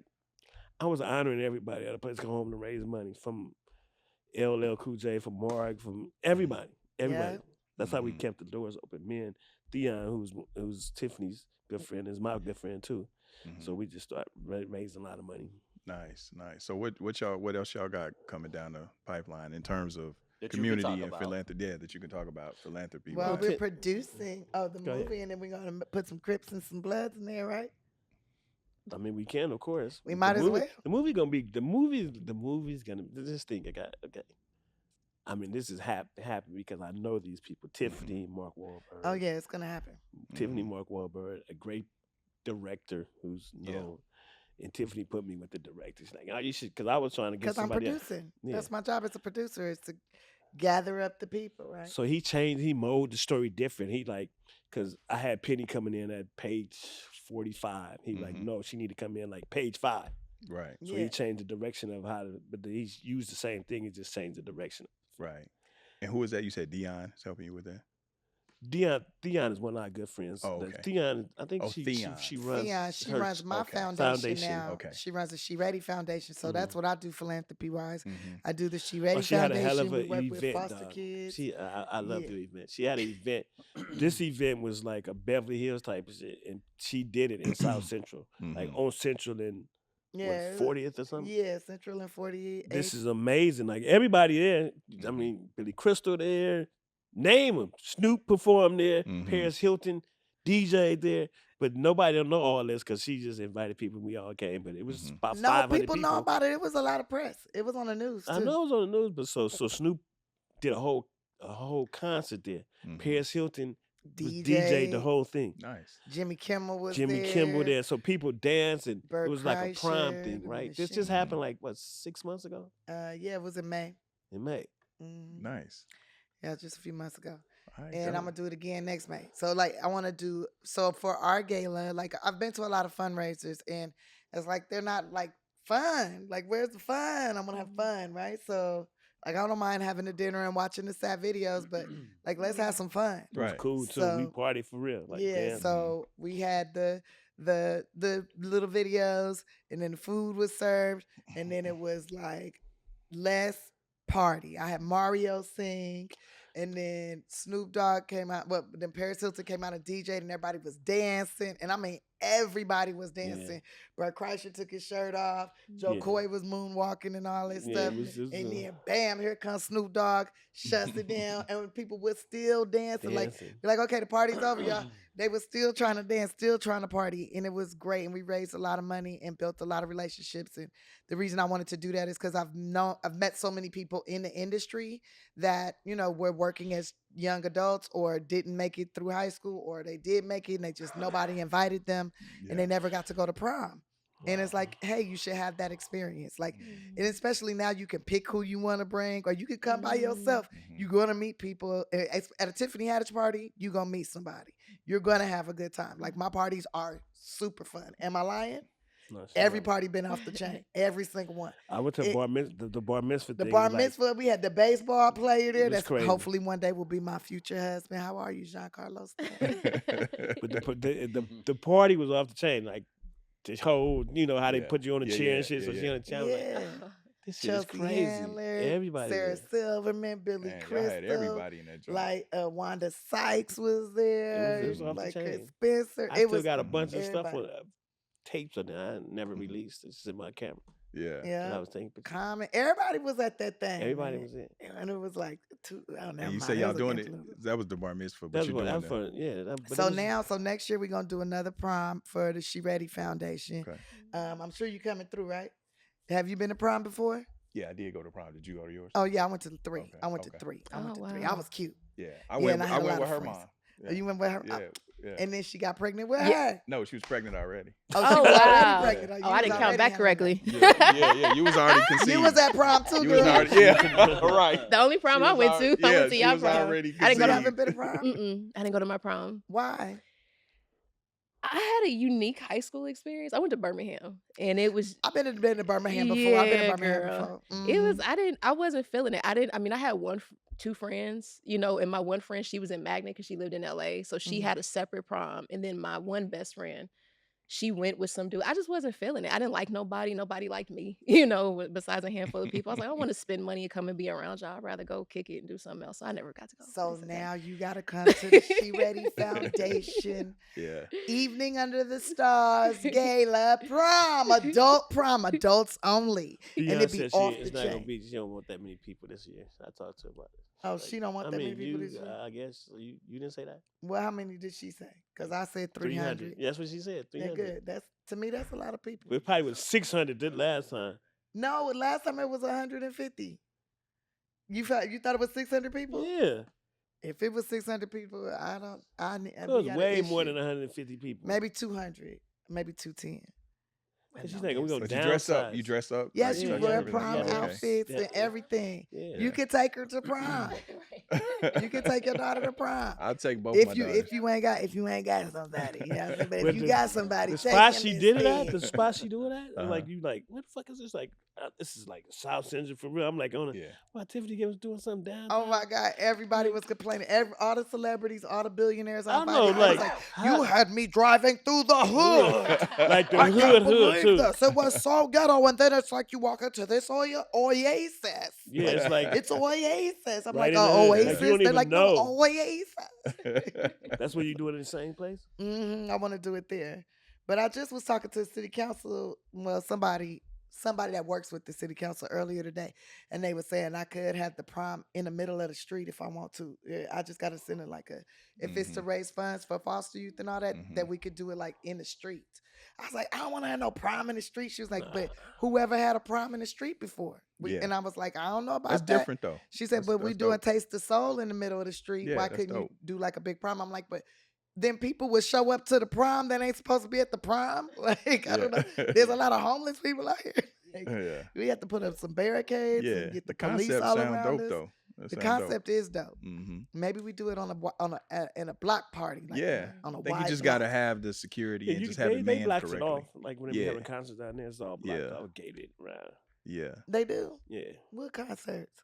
I was honoring everybody at a place called Home to raise money, from LL Cool J, from Mark, from everybody. Yeah. That's how we Mhm. kept the doors open. Me and Theon, who's Tiffany's good friend, is my good friend too. Mhm. So we just started raising a lot of money. Nice. So what else y'all got coming down the pipeline in terms of That you can community talk and about. philanthropy? Yeah, that you can talk about philanthropy. Well, wise. we're producing the Go ahead. movie, and then we're gonna put some Crips and some Bloods in there, right? I mean, we can, of course. We The might as movie- well. The movie's gonna this thing. Okay. I mean, this is happen because I know these people. Tiffany, Mark Wahlberg. Oh yeah, it's gonna happen. Tiffany, Mark Wahlberg, a great director who's known. And Tiffany put me with the director. She's like, oh, you should, because I was trying to get Because I'm somebody else. producing. Yeah. That's my job as a producer, is to gather up the people, right? So he molded the story different. He like, because I had Penny coming in at page 45. He like, Mhm. no, she need to come in like page 5. Right. So Yeah. he changed the direction of but he's used the same thing. He just changed the direction. Right. And who was that? You said Dion is helping you with that? Theon is one of our good friends. Oh, okay. Theon, I think Oh, she Theon. runs. Yeah, she her runs my okay. foundation now. Okay. She runs the She Ready Foundation. So that's what I do philanthropy wise. Mhm. I do the She Ready Oh, she had a Foundation. hell of We an work with event, foster dog. kids. I love Yeah. the event. She had an event. This event was like a Beverly Hills type of shit, and she did it in South Central, like Mhm. on Central and Yeah. 40th or something. Yeah, Central and 48. This is amazing. Like everybody there. I mean, Billy Crystal there. Name them. Snoop performed there. Mhm. Paris Hilton DJ there. But nobody don't know all this because she just invited people. We all came, but it was Mhm. about No, 500 people know about it. It was a lot of press. It was on the news too. I know it was on the news, but so Snoop did a whole concert there. Mhm. Paris Hilton was DJ, DJ the whole thing. Nice. Jimmy Kimmel was Jimmy there. Kimmel there, so people danced, and Bert it was like a prom Kreischer, thing, the right? This just Machine. happened like what 6 months ago Yeah, it was in May. in May. Nice. Yeah, just a few months ago. All right, And dope. I'm gonna do it again next May. So like I want to do for our gala. Like I've been to a lot of fundraisers, and it's like they're not like fun. Like where's the fun? I'm gonna have fun, right? So like I don't mind having a dinner and watching the sad videos, but like let's have some fun. It was Right. cool too. We So- party for real. Like, Yeah. damn. So we had the little videos, and then the food was served, and then it was like less party. I had Mario sing. And then Snoop Dogg came out. Well, then Paris Hilton came out and DJed, and everybody was dancing. And I mean, everybody was dancing. Bert Kreischer took his shirt off. Joe Coy was moonwalking and all that stuff. And then, bam, here comes Snoop Dogg, shuts it down, and when people were still dancing, like okay, the party's over, y'all. They were still trying to dance, still trying to party, and it was great. And we raised a lot of money and built a lot of relationships. And the reason I wanted to do that is because I've met so many people in the industry that were working as young adults or didn't make it through high school, or they did make it and they just nobody invited them, and they never got to go to prom. And it's like, hey, you should have that experience. Like, and especially now you can pick who you want to bring, or you can come by yourself. You're going to meet people. At a Tiffany Haddish party, you're going to meet somebody. You're going to have a good time. Like, my parties are super fun. Am I lying? No, every party been off the chain. Every single one. I went to the bar mitzvah The thing. bar mitzvah, we had the baseball player there. That's crazy. Hopefully one day will be my future husband. How are you, Jean Carlos? But the party was off the chain. Like, the whole, how they put you on a chair and shit. So she on the chair. Like, this shit is crazy. Handler, everybody. Sarah Silverman, Billy Crystal. Had everybody in that joint. Like Wanda Sykes was there. It was off like the chain. Spencer. I still got a bunch of stuff with tapes on there. I never released. It's in my camera. Yeah. I was thinking. Comment. Everybody was at that thing. Everybody was in. And it was like and you say y'all doing it. That was the bar mitzvah, but you're doing that. So next year we're gonna do another prom for the She Ready Foundation. Okay. I'm sure you're coming through, right? Have you been to prom before? Yeah, I did go to prom. Did you go to yours? Oh yeah, I went to 3. Okay. I went to 3. I went to 3. I was cute. Yeah, I went with her mom. Yeah. You went with her? Yeah. And then she got pregnant with her? No, she was pregnant already. Oh, she was already pregnant. I didn't count back correctly. Yeah. You was already conceived. You was at prom too, girl. Right. The only prom I went to. I went to y'all prom. I didn't go to haven't been to prom? I didn't go to my prom. Why? I had a unique high school experience. I went to Birmingham, and it was. I've been to Birmingham before. I've been to Birmingham before. It was. I wasn't feeling it. I mean, I had 2 friends, and my one friend, she was in Magnet because she lived in LA, so she had a separate prom, and then my one best friend, she went with some dude. I just wasn't feeling it. I didn't like nobody. Nobody liked me, besides a handful of people. I was like, I don't want to spend money and come and be around y'all. I'd rather go kick it and do something else. So I never got to go. So now you got to come to the She Ready Foundation. Evening Under the Stars Gala Prom. Adult prom. Adults only. And it'd be off the chain. She don't want that many people this year. I talked to her about it. Oh, she don't want that many people this year? I guess you didn't say that. Well, how many did she say? Because I said 300. That's what she said. 300. Yeah, good. To me, that's a lot of people. It probably was 600 this last time. No, last time it was 150. You thought it was 600 people? Yeah. If it was 600 people, it was way more than 150 people. Maybe 200. Maybe 210. She's thinking we go down. You dress up. Yes, you wear prom outfits and everything. Yeah. You can take her to prom. You can take your daughter to prom. I'll take both. If you ain't got somebody, but if you got somebody, the spot she did it at, the spot she do it at, like you like, what the fuck is this? Like, this is like South Central for real. I'm like, wow, Tiffany was doing something down. Oh my God, everybody was complaining. All the celebrities, all the billionaires. I know, like you had me driving through the hood, like the hood too. This. It was so ghetto, and then it's like you walk into this oasis. Yeah, it's like it's oasis. I'm right like, oasis. Like, they're like, know. No, oasis. That's where you do it in the same place. I want to do it there, but I just was talking to the city council. Well, somebody that works with the city council earlier today, and they were saying I could have the prom in the middle of the street if I want to. I just got to send it if it's to raise funds for foster youth and all that, that we could do it like in the street. I was like, I don't want to have no prom in the street. She was like, but whoever had a prom in the street before? And I was like, I don't know about that. That's different though. She said, but we doing Taste the Soul in the middle of the street. Why couldn't you do like a big prom? I'm like, but then people would show up to the prom that ain't supposed to be at the prom. Like, I don't know. There's a lot of homeless people out here. We have to put up some barricades and get the police all around us. Though. The concept is dope. Maybe we do it on in a block party. Like on a I think you just got to have the security and just have it manned correctly. It off. Like when they're having concerts down there, it's all blocked off, gated around. Yeah. They do? Yeah. What concerts?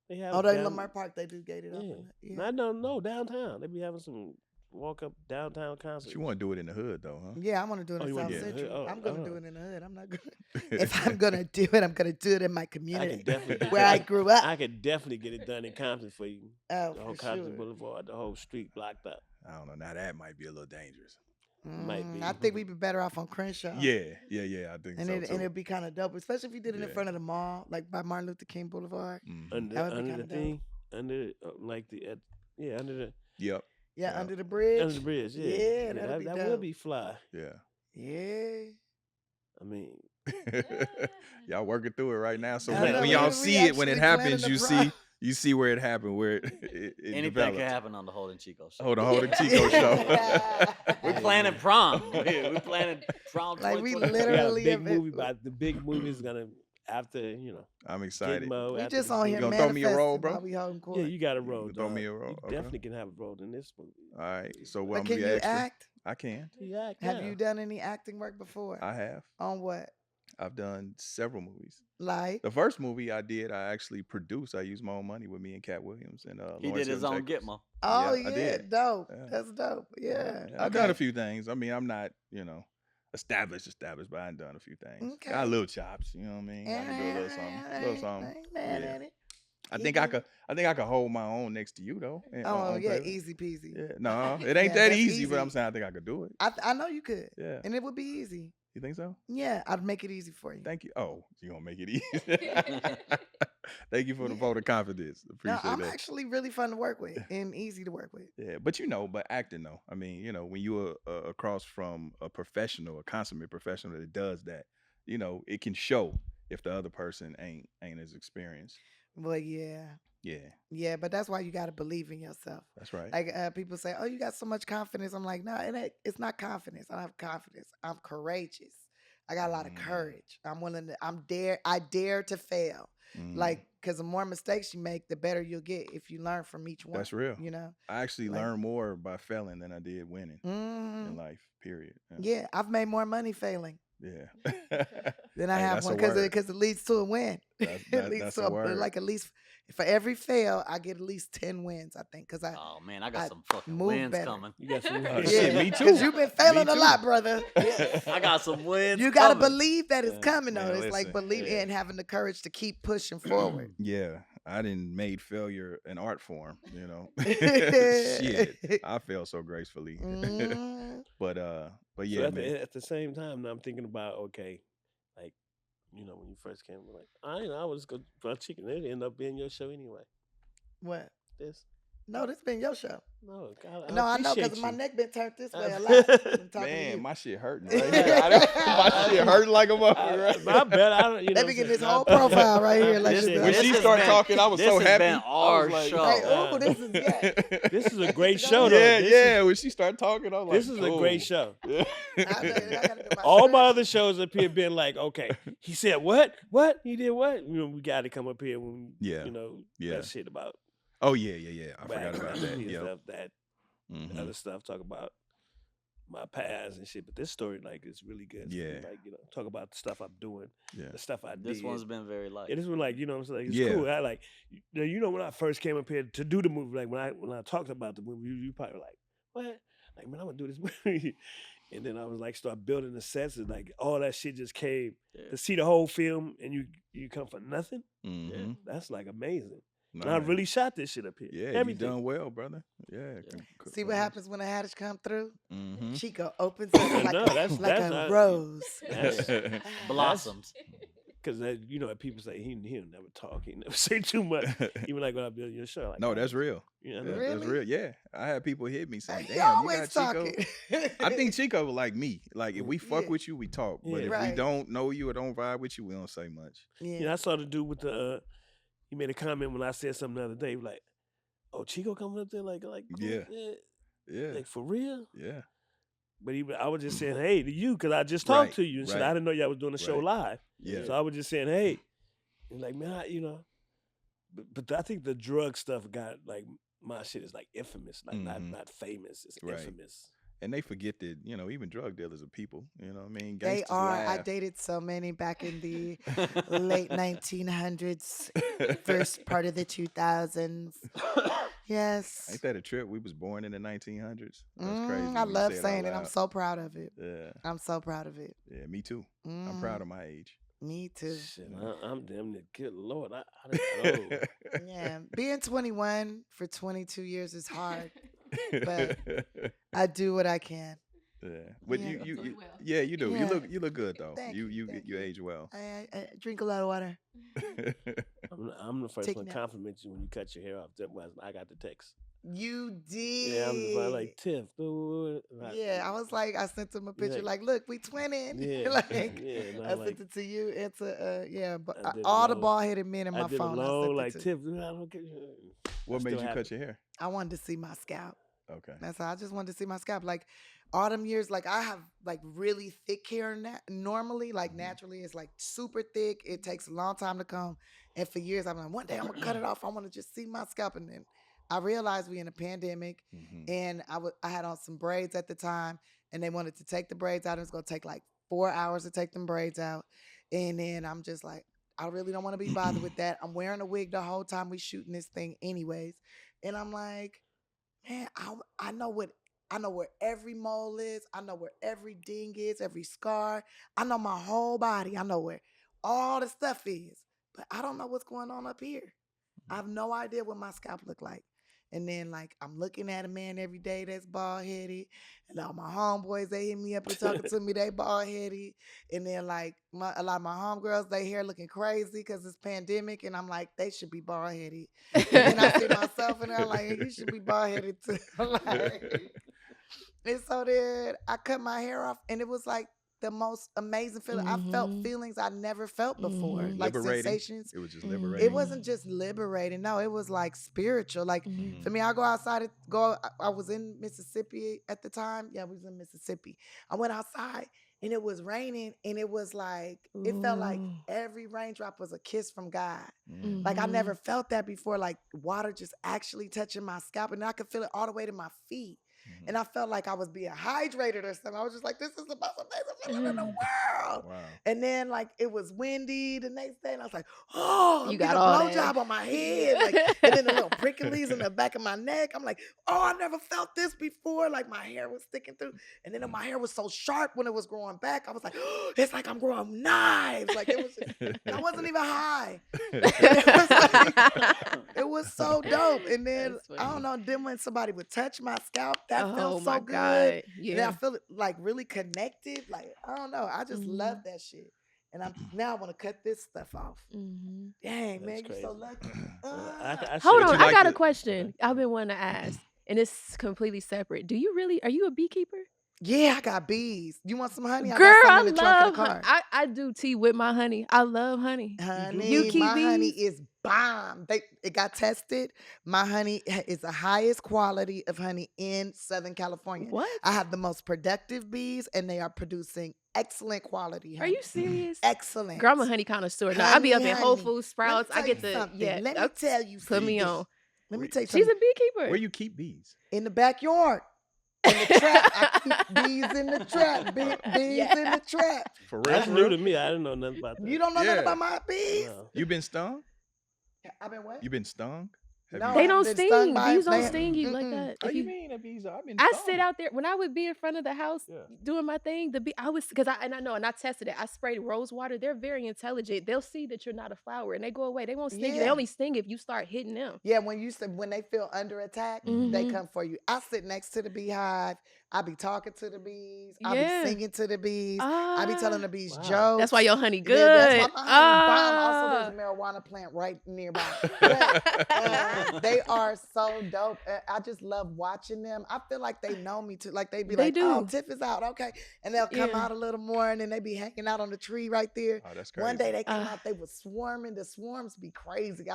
They have they in Lamar Park, they do gated off. Yeah. No, downtown. They be having some walk up downtown concert. You want to do it in the hood though, huh? Yeah, I want to do it in you wanna South do it in the Central. hood? I'm gonna Oh. do it in the hood. I'm not gonna. If I'm gonna do it, I'm gonna do it in my I community can definitely where I grew up. I could definitely get it done in Compton for you. Oh, The whole for Compton sure. Boulevard, the whole street blocked up. I don't know. Now that might be a little dangerous. Might be. I think we'd be better off on Crenshaw. Yeah. I think And so it too. and it'd be kind of dope, especially if you did it in Yeah. front of the mall, like by Martin Luther King Boulevard. Mhm. That would be Under the kinda dope. thing, under like the under the Yep. Yeah, Yeah. under the bridge. under the bridge. Yeah, Yeah, that'd be that dope. would be fly. Yeah. Yeah. I mean, Y'all working through it right now. So I when know, y'all we see it, when it actually planning happens, the you see where it happened, where it Anything developed. can happen on the Holdin Chico show. Hold the Chico show. We're planning prom. We're planning prom. Like, we 2024. we got a literally big have it- movie, but the big movie is gonna after I'm excited. Gitmo. We after just the on big- here You gonna throw me a manifesting role, bro? while we holding court. Yeah, you got a role. can throw me a dog. role, You okay. definitely can have a role in this movie. All right. So what But I'm can gonna you be extra? act? I can. Yeah, Have you done any acting work before? I have. On what? I've done several movies. Like? The first movie I did, I actually produced. I used my own money with me and Cat Williams and He Lawrence did his Hill own Jacobs. Gitmo. Oh Yeah, I yeah, did. dope. Yeah. That's dope. Yeah. I've done a few things. I mean, I'm not, established, but I've done a few things. Okay. Got little chops, you know what I mean? I can do a little something. I ain't mad Yeah. at it. I think I could hold my own next to you though. Oh on yeah, paper. easy peasy. Yeah, no, it ain't Yeah, that that's easy, but I'm easy. saying I think I could do it. I know you could. Yeah. And it would be easy. You think so? Yeah, I'd make it easy for you. Thank you. Oh, you gonna make it easy. Thank you for the vote of confidence. No, Appreciate I'm that. actually really fun to work with and easy to work with. Yeah, but but acting though. I mean, when you're across from a professional, a consummate professional that does that, it can show if the other person ain't as experienced. But yeah. Yeah, Yeah, but that's why you gotta believe in yourself. that's right. Like people say, "Oh, you got so much confidence." I'm like, no, it ain't. It's not confidence. I don't have confidence. I'm courageous. I got a lot of courage. I'm willing to. I dare to fail. Mm, Like, because the more mistakes you make, the better you'll get if you learn from each one. that's real. I actually like- learned more by failing than I did winning in Mhm. life. Period. Yeah, I've made more money failing Yeah. than I Hey, have that's a one word. because it leads to a win. That's- It that- leads that's to a word. like at least for every fail, I get at least 10 wins. I think because I Oh man, I got I some fucking move wins better. coming. You got some. Oh, yeah, shit, me too. Because you've been failing Me a too. lot, brother. I got some wins. You gotta coming. believe that it's Yeah, coming though. man, It's like listen, believe yeah. and having the courage to keep pushing forward. Yeah, I didn't made failure an art form. Shit, I fail so gracefully. Mm. but So yeah, at, man. at the same time, now I'm thinking about like when you first came, like I was good for chicken. It ended up being your show anyway. What? This No, this been your show. no, God, No, I know because appreciate my you. neck been turned this way a I- lot. I'm talking to Man, you. my shit hurting right here. My shit hurting like a motherfucker. Right? My bad. I don't. Let me get this whole profile right here. Like This this. is- When This she has started been- talking, I was this so has happy. been I was our like, show. Hey, Uh, ooh, this is good. This is a great show, though. Yeah, This yeah. When she started talking, I was like, This is a great show. Yeah. I gotta do my All my stretch. other shows up here been like, okay, he said what? What? He did what? We got to come up here when Yeah. Yeah. that shit about Oh yeah. I forgot about background that. and Yeah. stuff, that Mhm. other stuff, talk about my past and shit. But this story, like, is really good. Yeah. Like, talk about the stuff I'm doing, Yeah. the stuff I did. This one's been very light. Yeah, this one, like, it's like, it's Yeah. cool. I like, when I first came up here to do the movie, like when I talked about the movie, you probably were like, what? Like, man, I'm gonna do this movie. And then I was like, start building the sets, and like all that shit just came Yeah. to see the whole film, and you come for nothing. Mhm. That's like amazing. Nah, And I man. really shot this shit up here. Yeah, everything. you done well, brother. Yeah. See what happens when a Haddish come through? Mm-hmm. Chico opens up like, No, a, that's- like that's a not- rose. That's- Blossoms. Because people say he'll never talk, he never say too much. Even like when I build your show. Like, No, that's real. you know, That's Really? real. Yeah, I had people hit me saying, He "Damn, you always got Chico." talking. I think Chico was like me. Like if we fuck Yeah. with you, we talk. But Yeah. if Right. we don't know you or don't vibe with you, we don't say much. yeah. I saw the dude with the. He made a comment when I said something the other day, like, "Oh, Chico coming up there, like, Yeah. Yeah, like for real." yeah. But I was just saying, "Hey," to you, because I just talked Right, to you and shit. right. I didn't know y'all was doing the show Right. live, Yeah. so I was just saying, "Hey," and like, man, But I think the drug stuff got like my shit is like infamous, like Mhm. not famous. It's Right. infamous. And they forget that, even drug dealers are people. You know what I mean? They Gangsters are. I laugh. dated so many back in the late 1900s, first part of the 2000s. Yes. Ain't that a trip? We was born in the 1900s. That's crazy. I when you love say it out saying it. I'm loud. so proud of it. Yeah. I'm so proud of it. Yeah, me too. I'm proud of my age. Me too. Shit, I'm damn near good Lord. I don't know. Yeah. Being 21 for 22 years is hard, but I do what I can. Yeah, but Yeah. you Doing well. yeah, you do. Yeah. You look good though. Thank You you, you thank you you. age well. I drink a lot of water. I'm the first Take one to nap. compliment you when you cut your hair off. That was I got the text. You did. Yeah, I'm the first, like Tiff. Yeah, I was like, I sent him a picture, Yeah. like, look, we twinning. Yeah, like, yeah. And I sent it to you and to, but I did a all the long- bald headed men in I my did phone. a I long sent like it to. Tiff. I don't get. What I made still you have cut it. your hair? I wanted to see my scalp. Okay. That's all. I just wanted to see my scalp. Like autumn years, like I have like really thick hair normally, like naturally it's like super thick. It takes a long time to comb. And for years I'm like, one day I'm gonna cut it off. I want to just see my scalp. And then I realized we in a pandemic and I had on some braids at the time and they wanted to take the braids out. It was gonna take like 4 hours to take them braids out. And then I'm just like, I really don't want to be bothered with that. I'm wearing a wig the whole time we shooting this thing anyways. And I'm like, man, I know where every mole is. I know where every ding is, every scar. I know my whole body. I know where all the stuff is. But I don't know what's going on up here. I have no idea what my scalp look like. And then like I'm looking at a man every day that's bald headed. And all my homeboys, they hit me up and talking to me, they bald headed. And then like a lot of my homegirls, they hair looking crazy because it's pandemic. And I'm like, they should be bald headed. And then I see myself and I'm like, you should be bald headed too. Like, and so then I cut my hair off and it was like the most amazing feeling. I felt feelings I never felt before, like Liberating. sensations. It was just liberating. It wasn't just liberating. No, it was like spiritual. Like for me, I go outside. I was in Mississippi at the time. Yeah, we was in Mississippi. I went outside and it was raining and it was like, it felt like every raindrop was a kiss from God. Like I never felt that before, like water just actually touching my scalp and I could feel it all the way to my feet. And I felt like I was being hydrated or something. I was just like, this is the most amazing feeling in the world. Wow. And then like it was windy the next day, and I was like, oh, You I'm got getting a all that. blowjob on my head. Like, and then the little pricklies in the back of my neck. I'm like, oh, I never felt this before. Like my hair was sticking through. And then my hair was so sharp when it was growing back. I was like, oh, it's like I'm growing knives. Like it was just, I wasn't even high. It was so dope. And then That's I don't know, then when somebody would touch my scalp, that Oh felt so my good. God. And then I Yeah. feel like really connected. Like, I don't know. I just love that shit. And now I want to cut this stuff off. Dang, man, That's you're so crazy. lucky. I Hold should- on, you I like got a it? question. I've been wanting to ask, and it's completely separate. Are you a beekeeper? Yeah, I got bees. You want some honey? Girl, I got I some in the trunk of the love. car. I do tea with my honey. I love honey. Honey, You keep my honey bees? is bomb. It got tested. My honey is the highest quality of honey in Southern California. What? I have the most productive bees, and they are producing excellent quality Are honey. you serious? Excellent. Girl, I'm a honey connoisseur. Now I be up in Whole Honey. Foods, Sprouts. I Let me get tell you the something. Let me tell you Put me something. on. Let me tell you She's something. a beekeeper. Where you keep bees? In the backyard. In the trap. I keep bees in the trap. Bees Yeah. in the trap. For real? That's for new real? to me. I didn't know nothing about that. You don't know nothing Yeah. about my bees? No. You been stung? I've been what? You been stung? Have No, you- They I don't haven't been stung sting. by Bees don't they- sting you like Mm-mm. that. Oh, If you you- mean that bees? I've been. I stung. sit out there when I would be in front of the house Yeah. doing my thing. The bee, I was because I tested it. I sprayed rose water. They're very intelligent. They'll see that you're not a flower and they go away. They won't sting you. They Yeah. only sting if you start hitting them. Yeah, when they feel under attack, they Mhm. come for you. I sit next to the beehive. I be talking to the bees. I Yeah. be singing to the bees. I be telling the bees Wow. jokes. That's why your honey Yeah, good. that's why my honey bomb. Also, Ah. there's a marijuana plant right nearby. But, they are so dope. I just love watching them. I feel like they know me too. Like they be They like, "Oh, do. Tiff is out, okay," and they'll come Yeah. out a little more, and then they be hanging out on the tree right there. Oh, that's crazy. One day they come Ah. out, they was swarming. The swarms be crazy.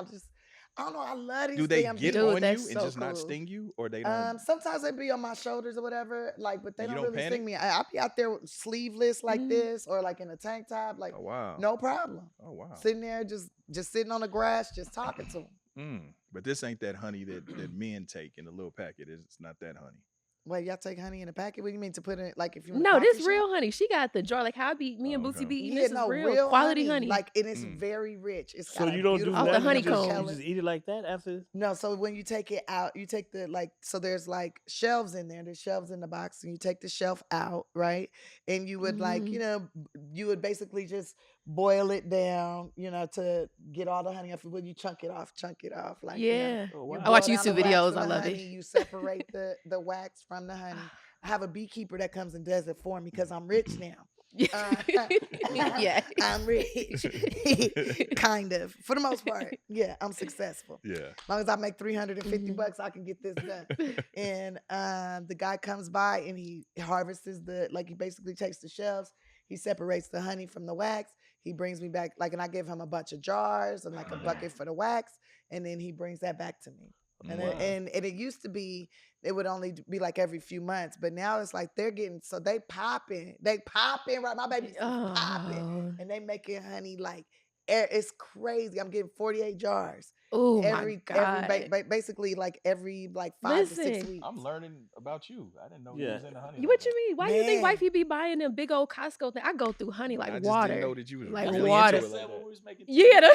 I don't know. I love these Do they damn get bees. Dude, on you that's and so just not cool. sting you, or they don't? Sometimes they be on my shoulders or whatever, like, but they And you don't don't really panic? sting me. I be out there sleeveless like Mhm. this, or like in a tank top, like Oh wow. no problem. Oh wow. Sitting there, just sitting on the grass, just talking to them. But this ain't that honey that men take in the little packet. It's not that honey. Wait, y'all take honey in a packet? What do you mean to put in? Like if you want No, coffee this shop? real honey. She got the jar. Like how I be me and Oh, Bootsy okay. be eating. Yeah, This no, is real quality honey. Like it is Mm. very rich. It's So got you a don't do beautiful Off the nothing. You honeycomb. just eat it like that after. No, so when you take it out, you take the so there's like shelves in there. There's shelves in the box, and you take the shelf out, right? And you would you would basically just boil it down, to get all the honey off. When you chunk it off, like Yeah. Oh, you wow. I watch boil down YouTube the wax videos. from I the love honey, it. you separate the wax from the honey. I have a beekeeper that comes and does it for me because I'm rich now. Yeah. I'm rich. Kind of. For the most part. Yeah, I'm successful. Yeah. As long as I make $350, I can get this done. And the guy comes by and he harvests he basically takes the shelves. He separates the honey from the wax. He brings me back, and I give him a bunch of jars and like a bucket for the wax. And then he brings that back to me. And, Wow. and it used to be, it would only be like every few months, but now it's like they popping right. My baby's popping, and they making honey like it's crazy. I'm getting 48 jars. Oh my Every God. basically like every 5 to 6 Listen. weeks. I'm learning about you. I didn't know you Yeah. was into honey. What like you that. mean? Why you think Man. wifey be buying them big old Costco thing? I go through honey I like just water. didn't know that you was Like really water. into it like Said when that. we was making Yeah.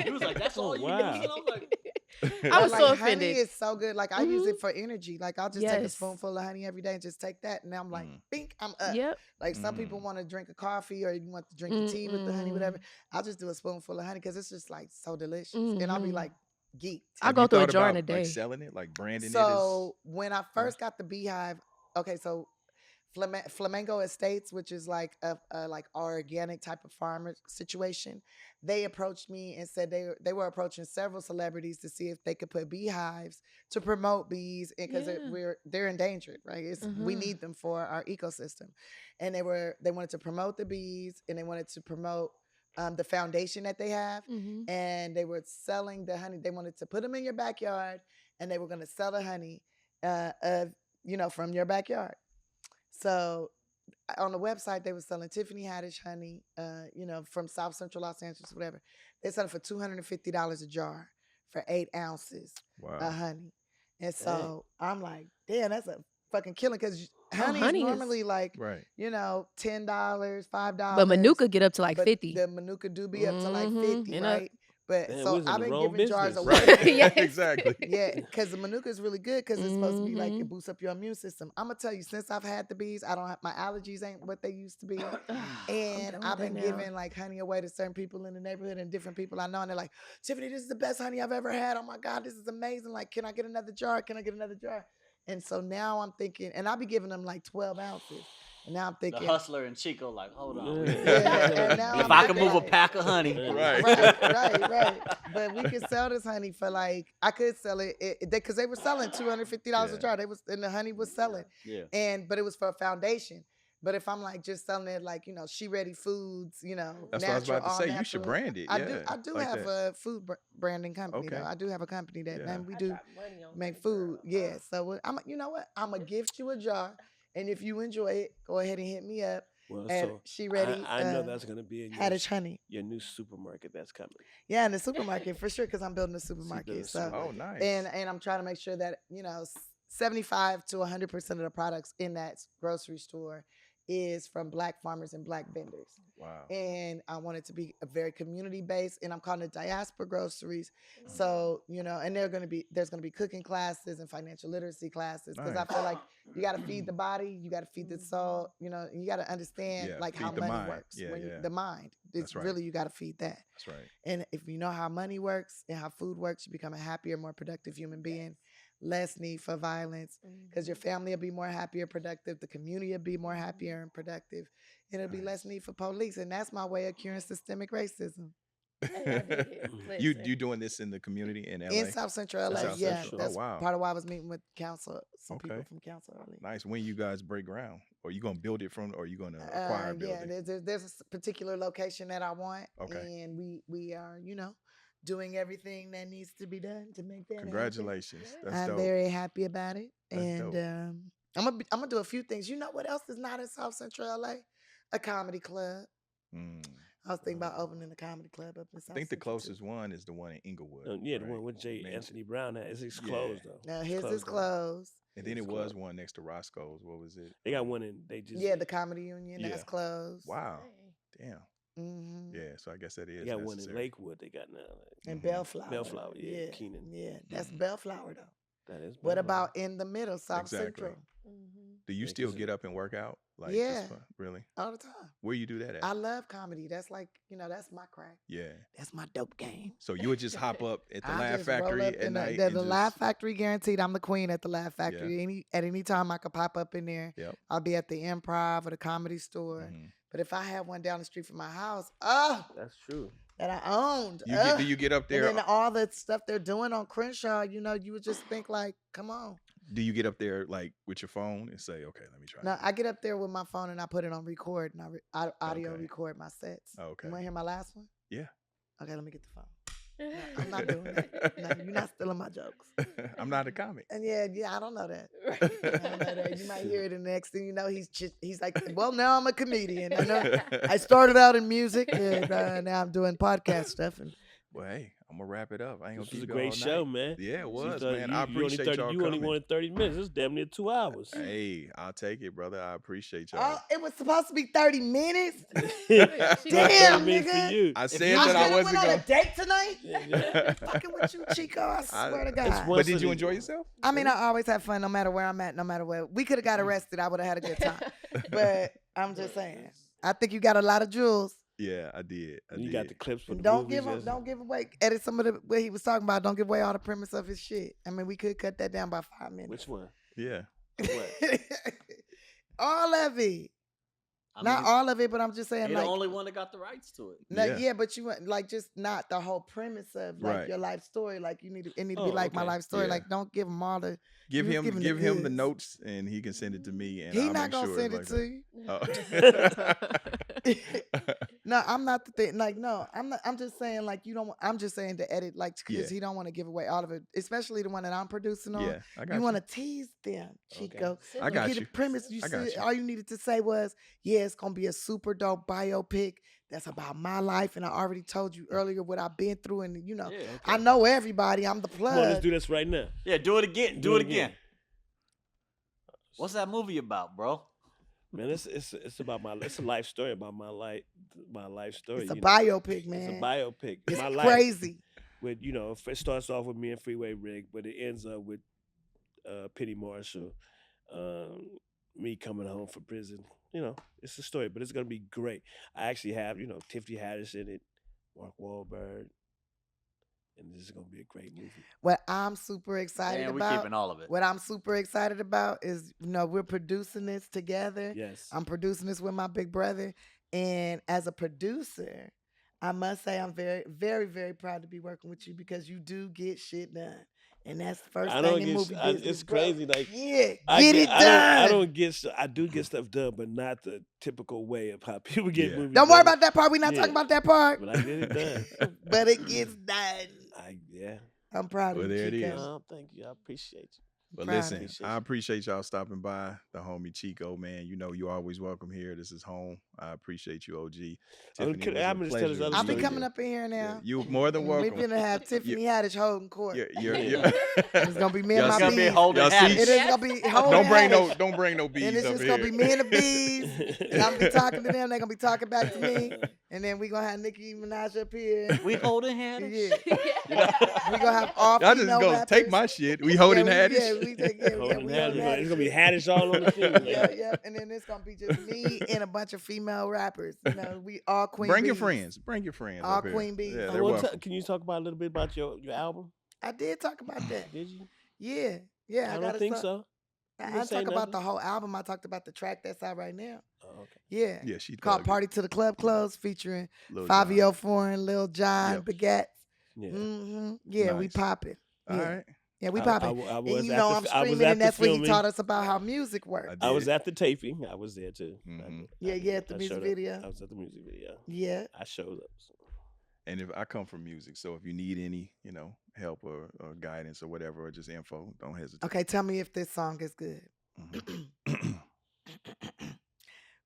He was like, "That's all you wow. use." And I was like, I was But, so honey offended. is so good. Like I use it for energy. Like I'll just take a Yes. spoonful of honey every day and just take that, and now I'm like, bink, I'm up. Yep. Like some people want to drink a coffee or you want to drink the tea with the honey, whatever. I'll just do a spoonful of honey because it's just like so delicious, and I'll be like geeked. I'll Have go you through a thought jar in about, a day. like selling it, like branding So when I first got the beehive, okay, so Flamingo Estates, which is like a like organic type of farmer situation, they approached me and said they were approaching several celebrities to see if they could put beehives to promote bees because Yeah. they're endangered, right? We need them for our ecosystem, and they wanted to promote the bees and they wanted to promote the foundation that they have, and they were selling the honey. They wanted to put them in your backyard, and they were going to sell the honey, from your backyard. So on the website, they were selling Tiffany Haddish honey, from South Central Los Angeles, whatever. They sell it for $250 a jar for 8 ounces Wow. of honey. And so I'm like, damn, that's a fucking killing because honey honey is is- normally like, Right. $10, $5. But Manuka get up to like but 50. the Manuka do be up to like 50, And right? But Man, we so was in I've the been wrong giving jars business. away. Right. Yes. Exactly. Yeah, because the Manuka is really good because it's supposed to be like it boosts up your immune system. I'm gonna tell you, since I've had the bees, I don't have my allergies ain't what they used to be, and done I've with been that now. giving like honey away to certain people in the neighborhood and different people I know, and they're like, Tiffany, this is the best honey I've ever had. Oh my God, this is amazing. Like, can I get another jar? Can I get another jar? And so now I'm thinking, and I'll be giving them like 12 ounces. And now I'm the thinking, hustler and Chico, like, hold on. Yeah. and now If I'm I can thinking move a like, pack of honey, Right. right. But we could sell this honey for like I could sell it because they were selling $250 a jar. And the honey was selling, yeah. but it was for a foundation. But if I'm like just selling it like She Ready Foods, That's what I was about to say. You should brand it. I Yeah, do like have that. a food branding company. Okay. Though. I do have a company that Yeah. and we do make food. Yeah. So you know what? I'm gonna gift you a jar, and if you enjoy it, go ahead and hit me up. Well, And so She Ready. I know that's gonna be in Haddish honey. your new supermarket that's coming. Yeah, in the supermarket for sure, because I'm building a supermarket. So, Oh, nice. and I'm trying to make sure that 75 to 100% of the products in that grocery store is from Black farmers and Black vendors. Wow. And I want it to be a very community based, and I'm calling it diaspora groceries. So and there's going to be cooking classes and financial literacy classes because I Nice. feel like you got to feed the body, you got to feed the soul, and you got to understand Yeah, like how feed the money mind. works. Yeah, yeah. The mind, it's That's right. really you got to feed that. That's right. And if you know how money works and how food works, you become a happier, more productive human being. Less need for violence because your family will be more happier, productive. The community will be more happier and productive. And it'll be less need for police. And that's my way of curing systemic racism. You doing this in the community in LA? In South Central LA, South yeah. Central. That's Oh, wow. part of why I was meeting with council, some people Okay. from council earlier. Nice. When you guys break ground, or you gonna build it from, or you gonna acquire a building? There's a particular location that I want. Okay. And we are, doing everything that needs to be done to make that happen. Congratulations. That's I'm dope. very happy about it. That's And dope. I'm gonna do a few things. You know what else is not in South Central LA? A comedy club. Mm. I was thinking about opening a comedy club up in South I think the Central, too. closest one is the one in Inglewood. Yeah, the right? one with J. Man. Anthony Brown. It's Yeah. closed though. Now his is closed, though. closed. And then it was one next to Roscoe's. What was it? They got one in. They just the Comedy Union that's closed. Wow. Dang. Damn. Mm-hmm. Yeah. So I guess that is. They got one in necessary. Lakewood. They got now. And Bellflower. Bellflower, yeah, Keenan. Yeah, that's Bellflower though. That is. What Bellflower. about in the middle, South Exactly. Central? Do you Yeah, still 'cause get up and work out? Like, Yeah. just really? All the time. Where you do that at? I love comedy. That's like, that's my crack. Yeah. That's my dope game. So you would just hop up at the I Laugh just roll Factory up at in night. the and Laugh just, Factory guaranteed. I'm the queen at the Laugh Factory. At any time I could pop up in there. Yep. I'll be at the Improv or the Comedy Store. Mhm. But if I have one down the street from my house, That's true. that I owned. Do you get up there? And then all the stuff they're doing on Crenshaw, you would just think like, come on. Do you get up there like with your phone and say, okay, let me try? No, this? I get up there with my phone and I put it on record and I audio Okay. record my sets. Okay. You want to hear my last one? Yeah. Okay, let me get the phone. No, I'm not doing that. No, you're not stealing my jokes. I'm not a comic. And yeah, I don't know that. I don't know that. You might hear it, and the next thing you know, he's like, well, now I'm a comedian. I know. I started out in music, and now I'm doing podcast stuff. And Well, hey, I'm gonna wrap it up. I ain't gonna This was keep a you great all show, night. man. Yeah, it You was, thought man. you- I you only appreciate 30 y'all You only coming. wanted 30 minutes. It's damn near 2 hours. Hey, I'll take it, brother. I appreciate y'all. it was supposed to be 30 minutes. Damn, Damn, minutes nigga. for you. I If said you that I could've wasn't went on gonna. a date tonight. Yeah. Fucking with you, Chico. I swear to God. one- But did you City. enjoy yourself? I mean, I always have fun no matter where I'm at, no matter what. We could have got arrested. I would have had a good time. But I'm just saying. I think you got a lot of jewels. Yeah, I did. You got the clips for the Don't movies. don't give away. Edit some of the what he was talking about. Don't give away all the premise of his shit. I mean, we could cut that down by 5 minutes. Which one? Yeah. All of it. I Not mean, all of it, but I'm just saying He like. the only one that got the rights to it. No, Yeah. yeah, but you want like just not the whole premise of like Right. your life story. Like it need to be Oh, like my okay. life story. Yeah. Like don't give him all the. Give You was him giving give the him the goods. notes and he can send it to me and He I'll not make gonna sure send it's it like to that. you. No, I'm not the thing. Like no, I'm not. I'm just saying like you don't. I'm just saying to edit like because Yeah. he don't want to give away all of it, especially the one that I'm producing on. Yeah, I got You you. want to tease them, Chico. I got Get you. the premise. You I got said you. all you needed to say was, yeah, it's gonna be a super dope biopic that's about my life, and I already told you earlier what I've been through, and Yeah. I know everybody. I'm the Come on, let's plug. do this right now. Yeah, do it again. Do it again. again. What's that movie about, bro? Man, it's about it's a life story about my life story. It's a you know. biopic, It's man. a biopic. It's my life crazy. with it starts off with me and Freeway Rick, but it ends up with Penny Marshall, me coming home from prison. You know, it's a story, but it's gonna be great. I actually have Tiffany Haddish in it, Mark Wahlberg, and this is gonna be a great movie. What I'm super excited And we about. keeping all of it. What I'm super excited about is, we're producing this together. Yes. I'm producing this with my big brother. And as a producer, I must say I'm very, very, very proud to be working with you because you do get shit done. And that's the first I thing don't in get. movie I, business. it's bro. crazy. Like Yeah, I get it I done. don't get. I do get stuff done, but not the typical way of how people get Yeah. movies. Don't worry done. about that part. We're not Yeah. talking about that part. But I get it done. But it gets done. Yeah. I'm proud Well, of you, there it Chico. is. Oh, thank you. I appreciate you. But Proud of listen, you. I appreciate y'all stopping by. The homie Chico, man. You know you're always welcome here. This is home. I appreciate you, OG. Tiffany, it was a I'm gonna tell this pleasure other I'll to be meet story. coming you. up in here Yeah, now. you more than We're welcome. gonna have Tiffany Haddish holding court. You're It's gonna be me and Y'all my It's gonna be bees. Holdin Y'all Haddish. see- It is gonna be holding don't bring no bees And it's up just here. gonna be me and the bees. And I'm gonna be talking to them. They're gonna be talking back to me. And then we gonna have Nicki Minaj up here. We holding hands. Yeah. We gonna have all Y'all just female gonna rappers. take my shit. We holding yeah, Haddish. Yeah, we take yeah, Holding we Haddish, holding man. It's gonna be Haddish. Haddish all on the scene. Yeah, yeah. And then it's gonna be just me and a bunch of female rappers. We all queen Bring your bees. friends. Bring your friends. All up here. queen bees. Yeah, I they're want welcome. can you talk about a little bit about your album? I did talk about that. Did you? Yeah. Yeah. I gotta don't think talk- so. I You didn't didn't say talk about nothing. the whole album. I talked about the track that's out right now. Oh, okay. Yeah. Yeah, she Called plugged it. Party to the Club Close featuring Lil Jon. Fabio Foreign, Lil Jon, Yep. Baguette. Yeah. Mm-hmm. Yeah, we Nice. popping. All Yeah. right. Yeah, we I- popping. I And was you at know the- I'm I was streaming, at and the that's when he filming. taught us about how music works. I I was did. at the taping. I was there too. Mhm. Yeah, at the I music showed up. video. I was at the music video. Yeah. I showed up. And if I come from music, so if you need any, help or guidance or whatever, or just info, don't hesitate. Okay, tell me if this song is good. Mhm.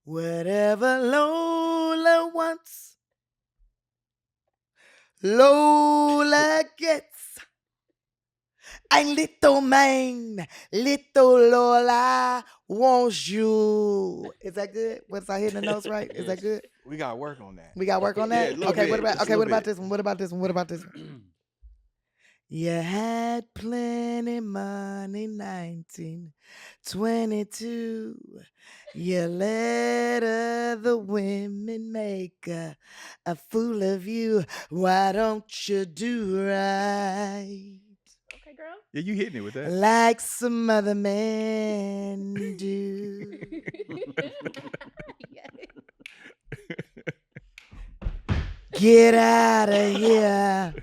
Whatever Lola wants, Lola gets. Ein little man, little Lola wants you. Is that good? Was I hitting the notes right? Is that good? We gotta work on that. We got to work on Yeah, that? a little Okay, bit, what about just a little bit. this one? What about this one? What about this one? You had plenty money, 1922. You let other women make a fool of you. Why don't you do right? Okay, girl. Yeah, you hitting it with that. Like some other men do. Yeah. Get out of here.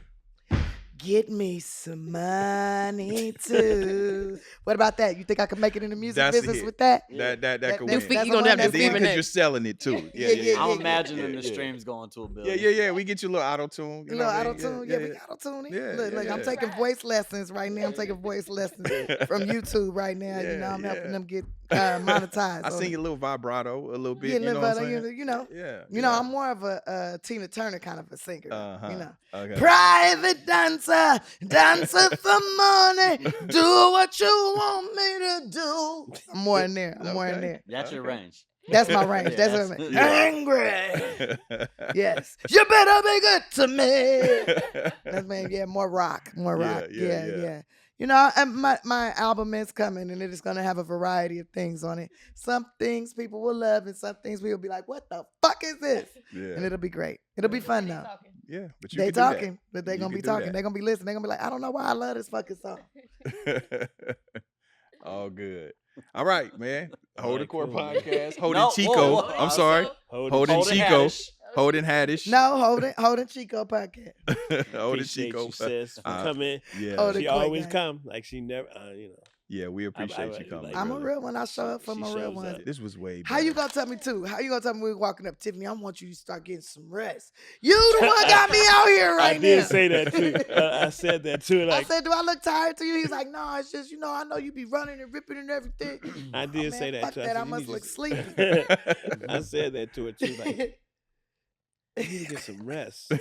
Get me some money too. What about that? You think I could make it in the music That's a business hit. with that? That could You win. think That's you the gonna one have And to that's then feed because Renee? you're selling it too. Yeah, yeah, I'm yeah. imagining the streams going to a billion. Yeah. We get you a little auto tune. A little auto tune, yeah, we got auto tuning. Yeah, Look, yeah, I'm yeah. taking voice lessons right now. I'm taking voice lessons from YouTube right now. You know, Yeah, I'm helping yeah. them get monetized. I on sing it. a little vibrato, a little bit. Yeah, You know what I'm saying? you know, Yeah. you know, I'm more of a Tina Turner kind of a singer. Uh-huh. You know, Okay. private dancer, dancer for money. Do what you want me to do. I'm more in there. I'm more in Okay. there. That's your range. That's my range. Yeah, that's what I that's- mean. yeah. Angry. Yes. You better be good to me. That's man, yeah, more rock. More rock. Yeah. You know, and my album is coming and it is gonna have a variety of things on it. Some things people will love and some things people will be like, what the fuck is this? And Yeah. it'll be great. It'll be fun though. Yeah. But you They can do that. talking, but they You gonna be can do talking. that. They gonna be listening. They gonna be like, I don't know why I love this fucking song. All good. All right, man. Hold the right, Core cool. podcast. Holdin No, Chico. whoa. I'm sorry. Holdin Holdin Chico. Haddish. Holdin Haddish. No, holding Chico podcast. Holdin Appreciate Chico. you, sis, for coming. Yeah. Oh, the She quick always guy. come. Like she never, you know. Yeah, we appreciate you coming. like- I'm a brother. real one. I show up for She my real shows ones. up. This was way better. How you gonna tell me too? How you gonna tell me we're walking up, Tiffany? I want you to start getting some rest. You the one got me out here right I now. did say that too. I said that too. I Like said, do I look tired to you? He's like, no, it's just, you know, I know you be running and ripping and everything. I did Oh, man, say that fuck too. that. I said, you must need look to- sleepy. I said that to her too. Like, you need to get some rest. I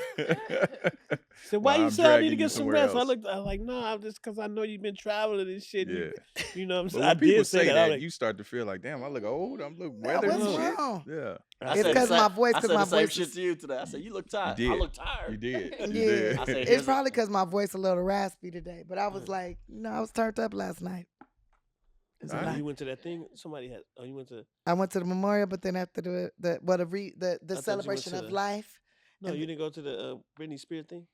said, why Well, you I'm say I need dragging to you get some somewhere rest? else. I was like, no, I'm just because I know you've been traveling and shit. Yeah. You know what I'm But saying? when I people did say that. I'm like, you start to feel like, damn, I look old. I'm look Yeah, weathered. what's and shit. wrong? Yeah. I It's said the 'cause same- my voice- I 'cause said my the same voice shit is- to you today. I said you look tired. You I did. look tired. You did. You Yeah, did. I said, it's here's a- probably because my voice a little raspy today. But I was like, no, I was turned up last night. It's a All right. lot. you went to that thing? Somebody had, you went to, I went to the memorial, but then after the thought you went celebration to of the- life, no, And you didn't go to the Britney Spears thing?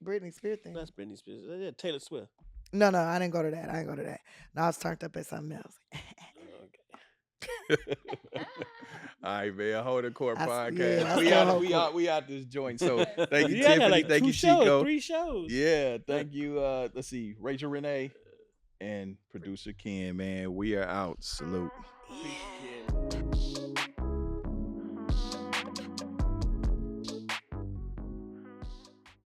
Britney Spears thing. That's Britney Spears. Yeah, Taylor Swift. No, I didn't go to that. I didn't go to that. No, I was turned up at something else. Okay. All right, man. Hold the Core I s- podcast. yeah, I we still out. hold We court. out. We out this joint. So thank you, Yeah, I Tiffany. got like thank 2 you, shows, Chico. 3 shows. Yeah. Thank you. Let's see, Rachel Renee and producer Ken. Man, we are out. Salute. Peace, kid.